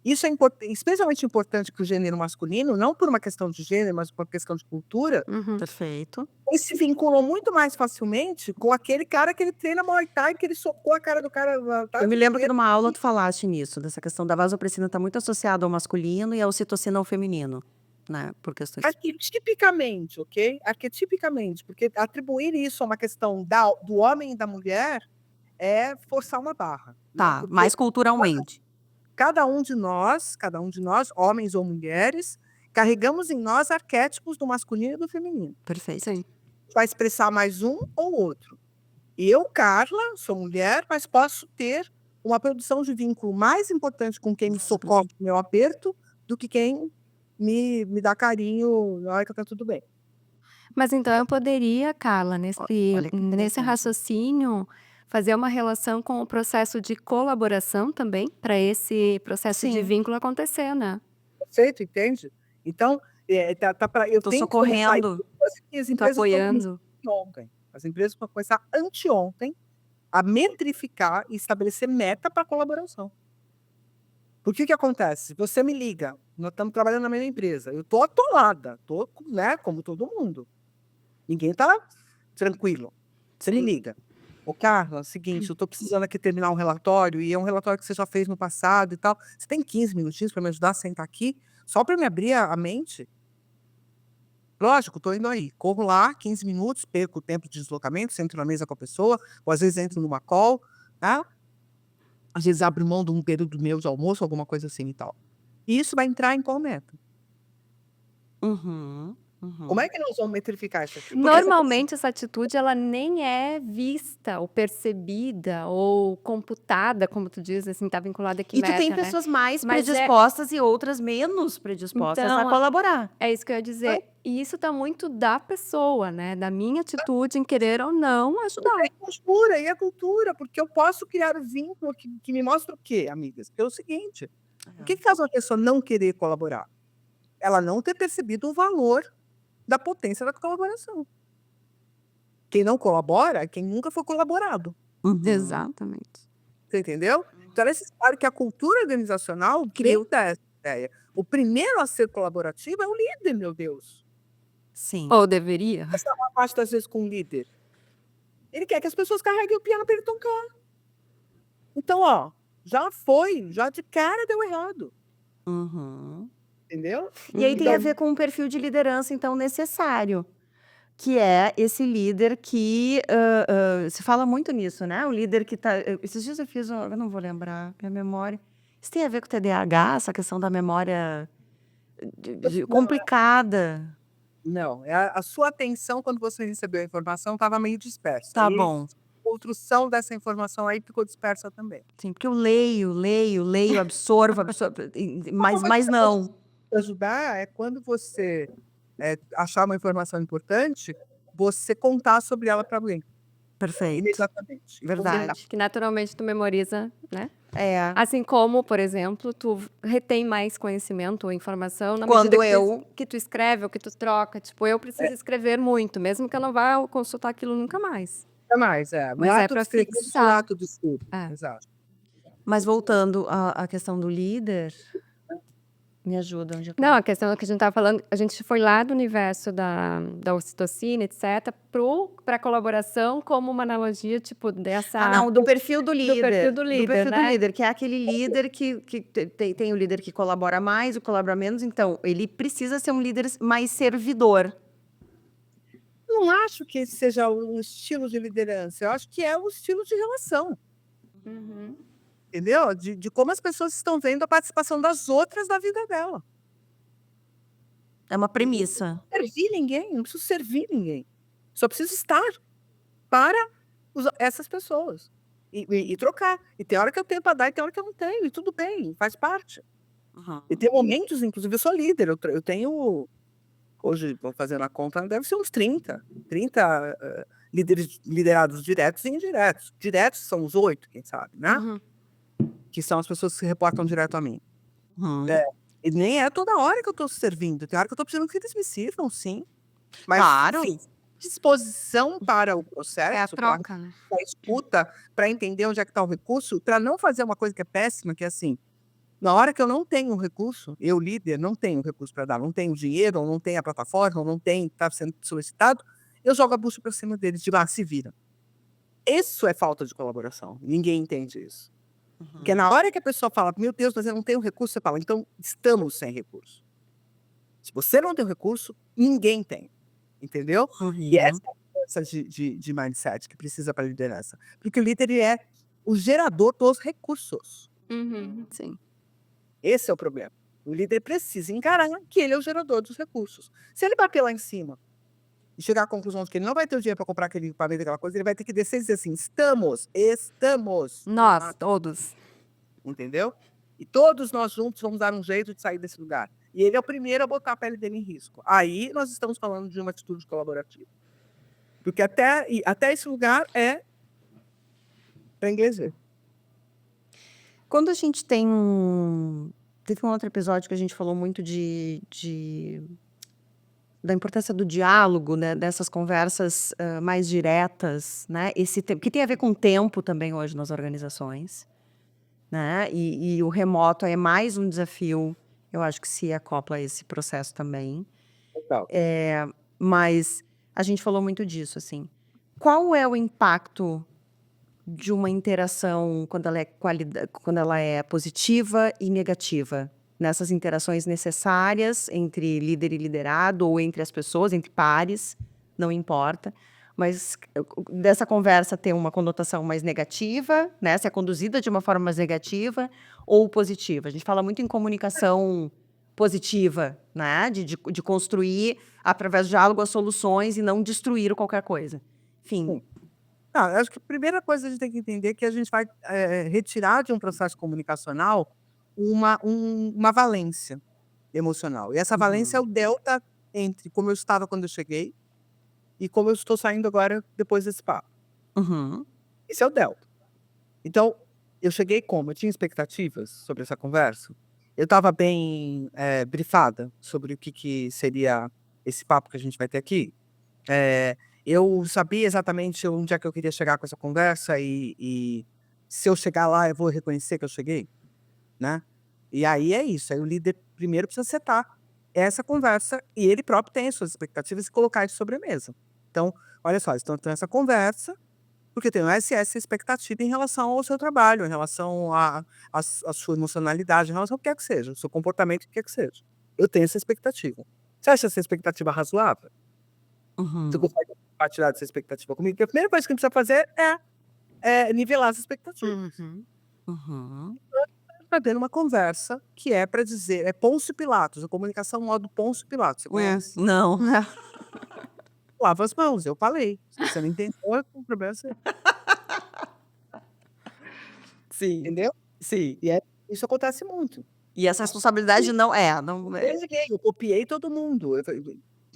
Isso é especialmente importante para o gênero masculino, não por uma questão de gênero, mas por uma questão de cultura. Perfeito. Eles se vinculam muito mais facilmente com aquele cara que ele treina Muay Thai, que ele socou a cara do cara. Eu me lembro que numa aula tu falaste nisso, dessa questão da vasopressina tá muito associada ao masculino e a ocitocina ao feminino, né? Por questões. Arquetipicamente, ok? Arquetipicamente, porque atribuir isso a uma questão do homem e da mulher é forçar uma barra. Né? Tá, Porque mais culturalmente. cada um de nós, homens ou mulheres, carregamos em nós arquétipos do masculino e do feminino. Perfeito. Sim. Vai expressar mais um ou outro. Eu, Carla, sou mulher, mas posso ter uma produção de vínculo mais importante com quem me socorre no meu aperto do que quem me dá carinho na hora que tá tudo bem. Mas então eu poderia, Carla, Olha que nesse interessante. raciocínio, fazer uma relação com o processo de colaboração também, para esse processo de Sim. vínculo acontecer, né? Perfeito, entende? Então, eu Tô tenho que começar socorrendo. e as Tô empresas estão apoiando. ontem. As empresas vão começar anteontem a metrificar e estabelecer meta para colaboração. Por que acontece? Você me liga, nós estamos trabalhando na mesma empresa, eu estou atolada, né, como todo mundo. Ninguém está tranquilo. Você me liga. Ô, Carla, é o seguinte, eu estou precisando aqui terminar um relatório, e é um relatório que você já fez no passado e tal. Você tem 15 minutinhos para me ajudar a sentar aqui, só para me abrir a mente? Lógico, estou indo aí. Corro lá, 15 minutos, perco o tempo de deslocamento, sento na mesa com a pessoa, ou às vezes entro numa call, tá? Às vezes abro mão de um período meu de almoço, alguma coisa assim e tal. E isso vai entrar em qual meta? Uhum. Como é que nós vamos metrificar isso aqui? Porque Normalmente essa atitude ela nem é vista ou percebida ou computada, como tu diz, assim, tá vinculada a que E tu tem meta, né? pessoas mais Mas predispostas e outras menos predispostas a Então, colaborar. é isso que eu ia dizer. E isso tá muito da pessoa, né? Da minha atitude em querer ou não ajudar. e a cultura, porque eu posso criar um vínculo que me mostra o quê, amigas? É o seguinte, o que faz uma pessoa não querer colaborar? Ela não ter percebido o valor da potência da colaboração. Quem não colabora é quem nunca foi colaborado. Exatamente. Você entendeu? Então é necessário que a cultura organizacional crie essa ideia. O primeiro a ser colaborativo é o líder, meu Deus. Sim. Ou deveria. Essa é uma parte das vezes com o líder. Ele quer que as pessoas carreguem o piano para ele tocar. Então, ó, já de cara deu errado. Uhum. Entendeu? E aí tem Então, a ver com um perfil de liderança, então, necessário, que é esse líder que se fala muito nisso, né? O líder que tá. Esses dias eu não vou lembrar, minha memória. Isso tem a ver com o TDAH, essa questão da memória complicada. não, a sua atenção quando você recebeu a informação estava meio dispersa. Tá E bom. a construção dessa informação aí ficou dispersa também. Sim, porque eu leio, absorvo, mas não. Ajudar é quando você achar uma informação importante, você contar sobre ela para alguém. Perfeito. Imediatamente. Verdade. Que naturalmente tu memoriza, né? É. Assim como, por exemplo, tu retém mais conhecimento ou informação na Quando medida eu- que tu escreve ou que tu troca. Tipo, eu preciso escrever muito, mesmo que eu não vá consultar aquilo nunca mais. É mais, Mas um é ato pra de escrever é um fixar. ato de estudo. É. Exato. Mas voltando à questão do líder, me ajuda. Onde eu Não, a questão é que a gente estava falando, a gente foi lá do universo da ocitocina, etc., para a colaboração como uma analogia, tipo, dessa... Ah, não, do perfil do líder. perfil do líder, perfil do né? líder, que é aquele líder que tem o líder que colabora mais, o que colabora menos. Então, ele precisa ser um líder mais servidor. Não acho que esse seja um estilo de liderança, eu acho que é um estilo de relação. Entendeu? De como as pessoas estão vendo a participação das outras na vida dela. É uma premissa. Não servir ninguém, não preciso servir ninguém. Só preciso estar para essas pessoas. E trocar. E tem hora que eu tenho para dar e tem hora que eu não tenho. E tudo bem, faz parte. E tem momentos, inclusive, eu sou líder. Eu tenho, hoje, vou fazer a conta, deve ser uns 30 líderes liderados diretos e indiretos. Diretos são os 8, quem sabe, né? Que são as pessoas que se reportam direto a mim. E nem é toda hora que eu estou servindo. Tem hora que eu estou precisando que eles me sirvam, sim. Mas, Claro. enfim, disposição para o processo, É a troca, né? para a escuta, para entender onde é que está o recurso, para não fazer uma coisa que é péssima, que é assim, Na hora que eu não tenho um recurso, eu, líder, não tenho recurso para dar, não tenho dinheiro, ou não tenho a plataforma, ou não tenho, está sendo solicitado, eu jogo a bucha para cima deles, de lá, se vira. Isso é falta de colaboração. Ninguém entende isso. Porque na hora que a pessoa fala, meu Deus, mas eu não tenho recurso, você fala, então estamos sem recurso. Se você não tem recurso, ninguém tem. Entendeu? E essa é a mudança de mindset que precisa para a liderança. Porque o líder ele é o gerador dos recursos. Sim. Esse é o problema. O líder precisa encarar que ele é o gerador dos recursos. Se ele bater lá em cima e chegar à conclusão de que ele não vai ter o dinheiro para comprar aquele equipamento, aquela coisa, ele vai ter que descer e dizer assim: estamos. Nós, todos. Entendeu? E todos nós juntos vamos dar um jeito de sair desse lugar. E ele é o primeiro a botar a pele dele em risco. Aí nós estamos falando de uma atitude colaborativa. Porque até esse lugar é para inglês ver. Quando a gente tem teve um outro episódio que a gente falou muito da importância do diálogo, né, dessas conversas mais diretas, né, que tem a ver com tempo também hoje nas organizações, né, e o remoto é mais um desafio, eu acho que se acopla a esse processo também. Total. Mas a gente falou muito disso, assim. Qual é o impacto de uma interação quando ela é positiva e negativa? Nessas interações necessárias entre líder e liderado, ou entre as pessoas, entre pares, não importa. Mas dessa conversa ter uma conotação mais negativa, né? Se é conduzida de uma forma mais negativa ou positiva. A gente fala muito em comunicação positiva, né? De construir, através do diálogo, as soluções e não destruir qualquer coisa. Enfim. Acho que a primeira coisa que a gente tem que entender é que a gente vai retirar de um processo comunicacional uma valência emocional. E essa valência é o delta entre como eu estava quando eu cheguei e como eu estou saindo agora depois desse papo. Esse é o delta. Então, eu cheguei como? Eu tinha expectativas sobre essa conversa? Eu estava bem brifada sobre o que seria esse papo que a gente vai ter aqui? Eu sabia exatamente onde é que eu queria chegar com essa conversa e se eu chegar lá, eu vou reconhecer que eu cheguei, né? E aí é isso. Aí o líder primeiro precisa setar essa conversa e ele próprio tem as suas expectativas e colocar isso sobre a mesa. Então, olha só, estão tendo essa conversa porque tem essa expectativa em relação ao seu trabalho, em relação à sua emocionalidade, em relação ao que quer que seja, o seu comportamento, o que quer que seja. Eu tenho essa expectativa. Você acha essa expectativa razoável? Você consegue compartilhar dessa expectativa comigo? Porque a primeira coisa que a gente precisa fazer é nivelar as expectativas. Está tendo uma conversa que é para dizer, é Pôncio Pilatos, a comunicação modo Pôncio Pilatos. Você conhece? Não. Lava as mãos, eu falei. Se você não entendeu, o problema é seu. Sim. Entendeu? Sim. E isso acontece muito. E essa responsabilidade não é. Eu copiei todo mundo.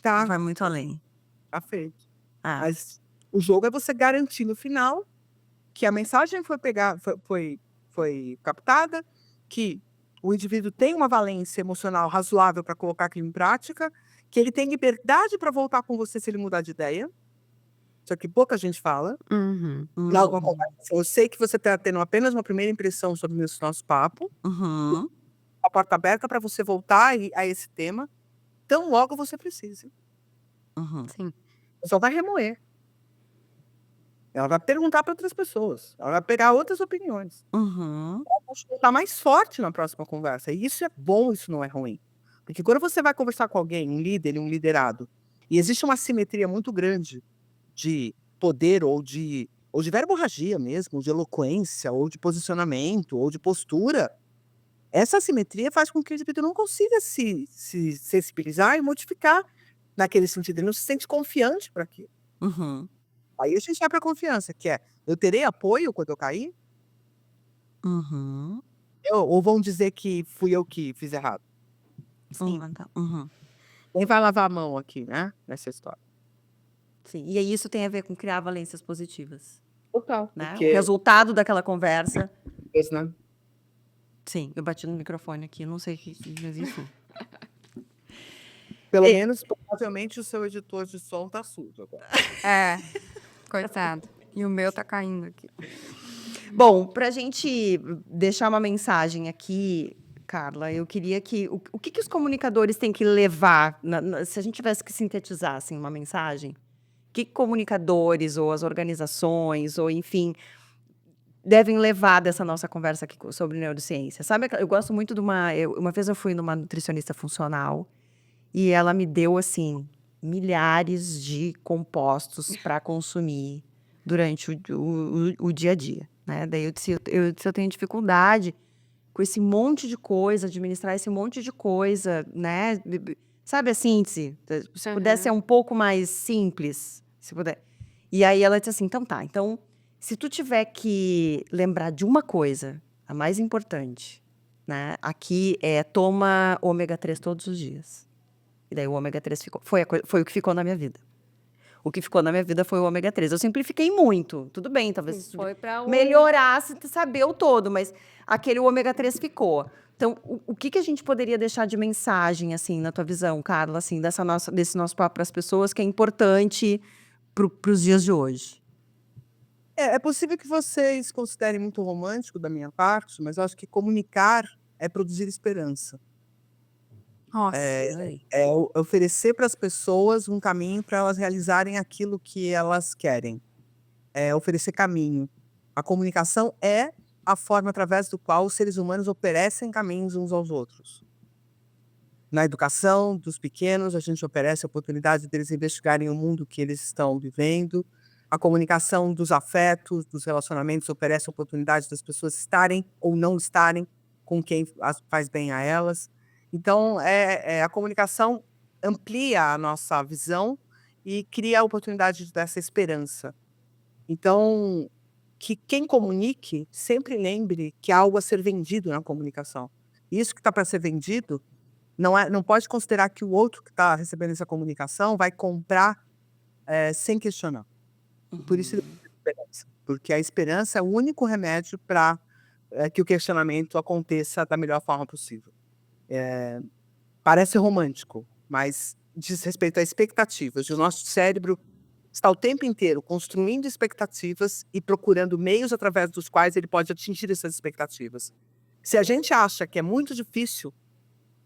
Tá, Vai muito além. tá feito. Mas o jogo é você garantir no final que a mensagem foi captada, que o indivíduo tem uma valência emocional razoável para colocar aquilo em prática, que ele tem liberdade para voltar com você se ele mudar de ideia. Só que pouca gente fala. Eu sei que você está tendo apenas uma primeira impressão sobre esse nosso papo. A porta aberta para você voltar a esse tema. Tão logo você precise. Sim. Só vai remoer. Ela vai perguntar para outras pessoas. Ela vai pegar outras opiniões. Ela vai voltar mais forte na próxima conversa. E isso é bom, isso não é ruim. Porque quando você vai conversar com alguém, um líder e um liderado, e existe uma assimetria muito grande de poder ou de verborragia mesmo, de eloquência, ou de posicionamento, ou de postura, essa assimetria faz com que o indivíduo não consiga se sensibilizar e modificar naquele sentido. Ele não se sente confiante para aquilo. Aí a gente vai para a confiança, que é, eu terei apoio quando eu cair? Ou vão dizer que fui eu que fiz errado? Sim. Quem vai lavar a mão aqui, né? Nessa história. Sim. E aí isso tem a ver com criar valências positivas. Total. Né? Porque... O resultado daquela conversa. Esse, né? Sim, eu bati no microfone aqui, não sei o que, mas enfim. Pelo menos, provavelmente, o seu editor de som tá sujo agora. Coitado. E o meu tá caindo aqui. Bom, pra gente deixar uma mensagem aqui, Carla, eu queria que... O que os comunicadores têm que levar, se a gente tivesse que sintetizar, assim, uma mensagem, o que comunicadores ou as organizações, ou enfim, devem levar dessa nossa conversa aqui sobre neurociência? Sabe, eu gosto muito de uma vez eu fui numa nutricionista funcional e ela me deu, assim, milhares de compostos para consumir durante o dia a dia, né? Daí eu disse, eu tenho dificuldade com esse monte de coisa, administrar esse monte de coisa, né? Sabe a síntese? Se pudesse ser um pouco mais simples, se puder. E aí ela disse assim, então tá, então se tu tiver que lembrar de uma coisa, a mais importante, né? Aqui toma ômega 3 todos os dias. E daí o ômega 3 foi o que ficou na minha vida. O que ficou na minha vida foi o ômega 3. Eu simplifiquei muito. Tudo bem, talvez Foi para melhorasse saber o todo, mas aquele ômega 3 ficou. Então, o que a gente poderia deixar de mensagem, assim, na tua visão, Carla, assim, desse nosso papo para as pessoas, que é importante para os dias de hoje? É possível que vocês considerem muito romântico da minha parte, mas eu acho que comunicar é produzir esperança. Nossa. É oferecer para as pessoas um caminho para elas realizarem aquilo que elas querem. É oferecer caminho. A comunicação é a forma através do qual os seres humanos oferecem caminhos uns aos outros. Na educação dos pequenos, a gente oferece a oportunidade deles investigarem o mundo que eles estão vivendo. A comunicação dos afetos, dos relacionamentos, oferece a oportunidade das pessoas estarem ou não estarem com quem faz bem a elas. Então, a comunicação amplia a nossa visão e cria a oportunidade dessa esperança. Então, que quem comunique sempre lembre que há algo a ser vendido na comunicação. Isso que está para ser vendido não pode considerar que o outro que está recebendo essa comunicação vai comprar sem questionar. Por isso, esperança. Porque a esperança é o único remédio para que o questionamento aconteça da melhor forma possível. Parece romântico, mas diz respeito a expectativas. O nosso cérebro está o tempo inteiro construindo expectativas e procurando meios através dos quais ele pode atingir essas expectativas. Se a gente acha que é muito difícil,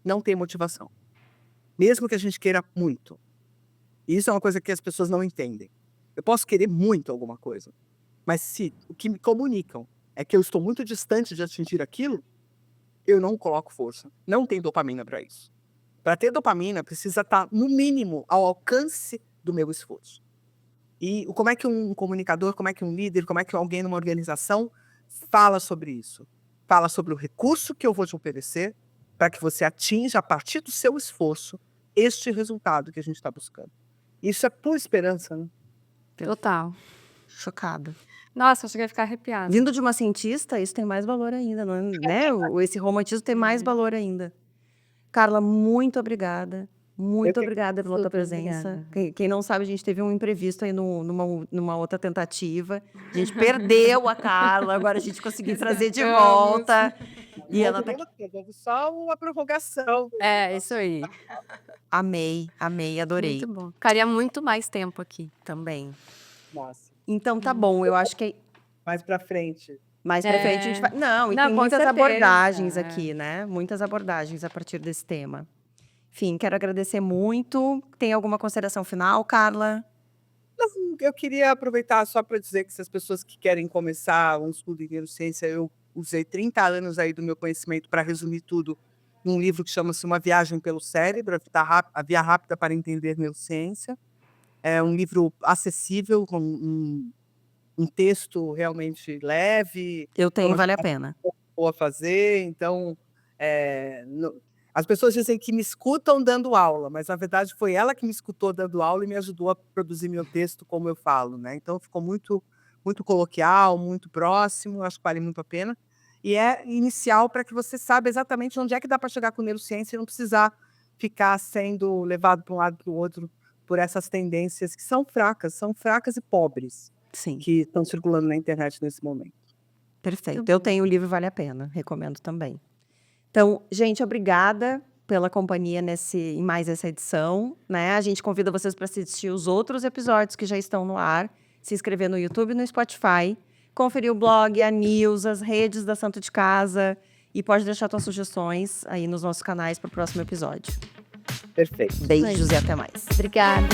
não tem motivação. Mesmo que a gente queira muito. E isso é uma coisa que as pessoas não entendem. Eu posso querer muito alguma coisa, mas se o que me comunicam é que eu estou muito distante de atingir aquilo, eu não coloco força. Não tem dopamina para isso. Para ter dopamina, precisa estar, no mínimo, ao alcance do meu esforço. E como é que um comunicador, como é que um líder, como é que alguém numa organização fala sobre isso? Fala sobre o recurso que eu vou te oferecer para que você atinja, a partir do seu esforço, este resultado que a gente está buscando. Isso é pura esperança, né? Total. Chocada. Nossa, eu cheguei a ficar arrepiada. Vindo de uma cientista, isso tem mais valor ainda, não é, né? Esse romantismo tem mais valor ainda. Carla, muito obrigada. Muito obrigada pela tua presença. Quem não sabe, a gente teve um imprevisto aí numa outra tentativa. A gente perdeu a Carla, agora a gente conseguiu trazer de volta. E ela tá... Só uma prorrogação. É, isso aí. Amei, adorei. Muito bom. Ficaria muito mais tempo aqui. Também. Nossa. Então tá bom, eu acho que Mais pra frente. mais pra frente a gente vai... Não, e Não, tem com muitas certeza. abordagens aqui, né? Muitas abordagens a partir desse tema. Enfim, quero agradecer muito. Tem alguma consideração final, Carla? Eu queria aproveitar só para dizer que se as pessoas que querem começar um estudo em neurociência, eu usei 30 anos aí do meu conhecimento para resumir tudo num livro que chama-se Uma Viagem pelo Cérebro, a Via Rápida para Entender Neurociência. É um livro acessível, com um texto realmente leve. Eu tenho, vale a pena. Boa fazer, então as pessoas dizem que me escutam dando aula, mas na verdade foi ela que me escutou dando aula e me ajudou a produzir meu texto como eu falo, né? Então ficou muito, muito coloquial, muito próximo, acho que vale muito a pena. E é inicial para que você saiba exatamente onde é que dá para chegar com neurociência e não precisar ficar sendo levado para um lado para o outro por essas tendências que são fracas e pobres. Sim. Que estão circulando na internet nesse momento. Perfeito. Eu tenho o livro, vale a pena. Recomendo também. Então, gente, obrigada pela companhia em mais essa edição, né? A gente convida vocês para assistir os outros episódios que já estão no ar, se inscrever no YouTube e no Spotify, conferir o blog, a news, as redes da Santo de Casa E pode deixar suas sugestões aí nos nossos canais para o próximo episódio. Perfeito. Beijos e até mais. Obrigada.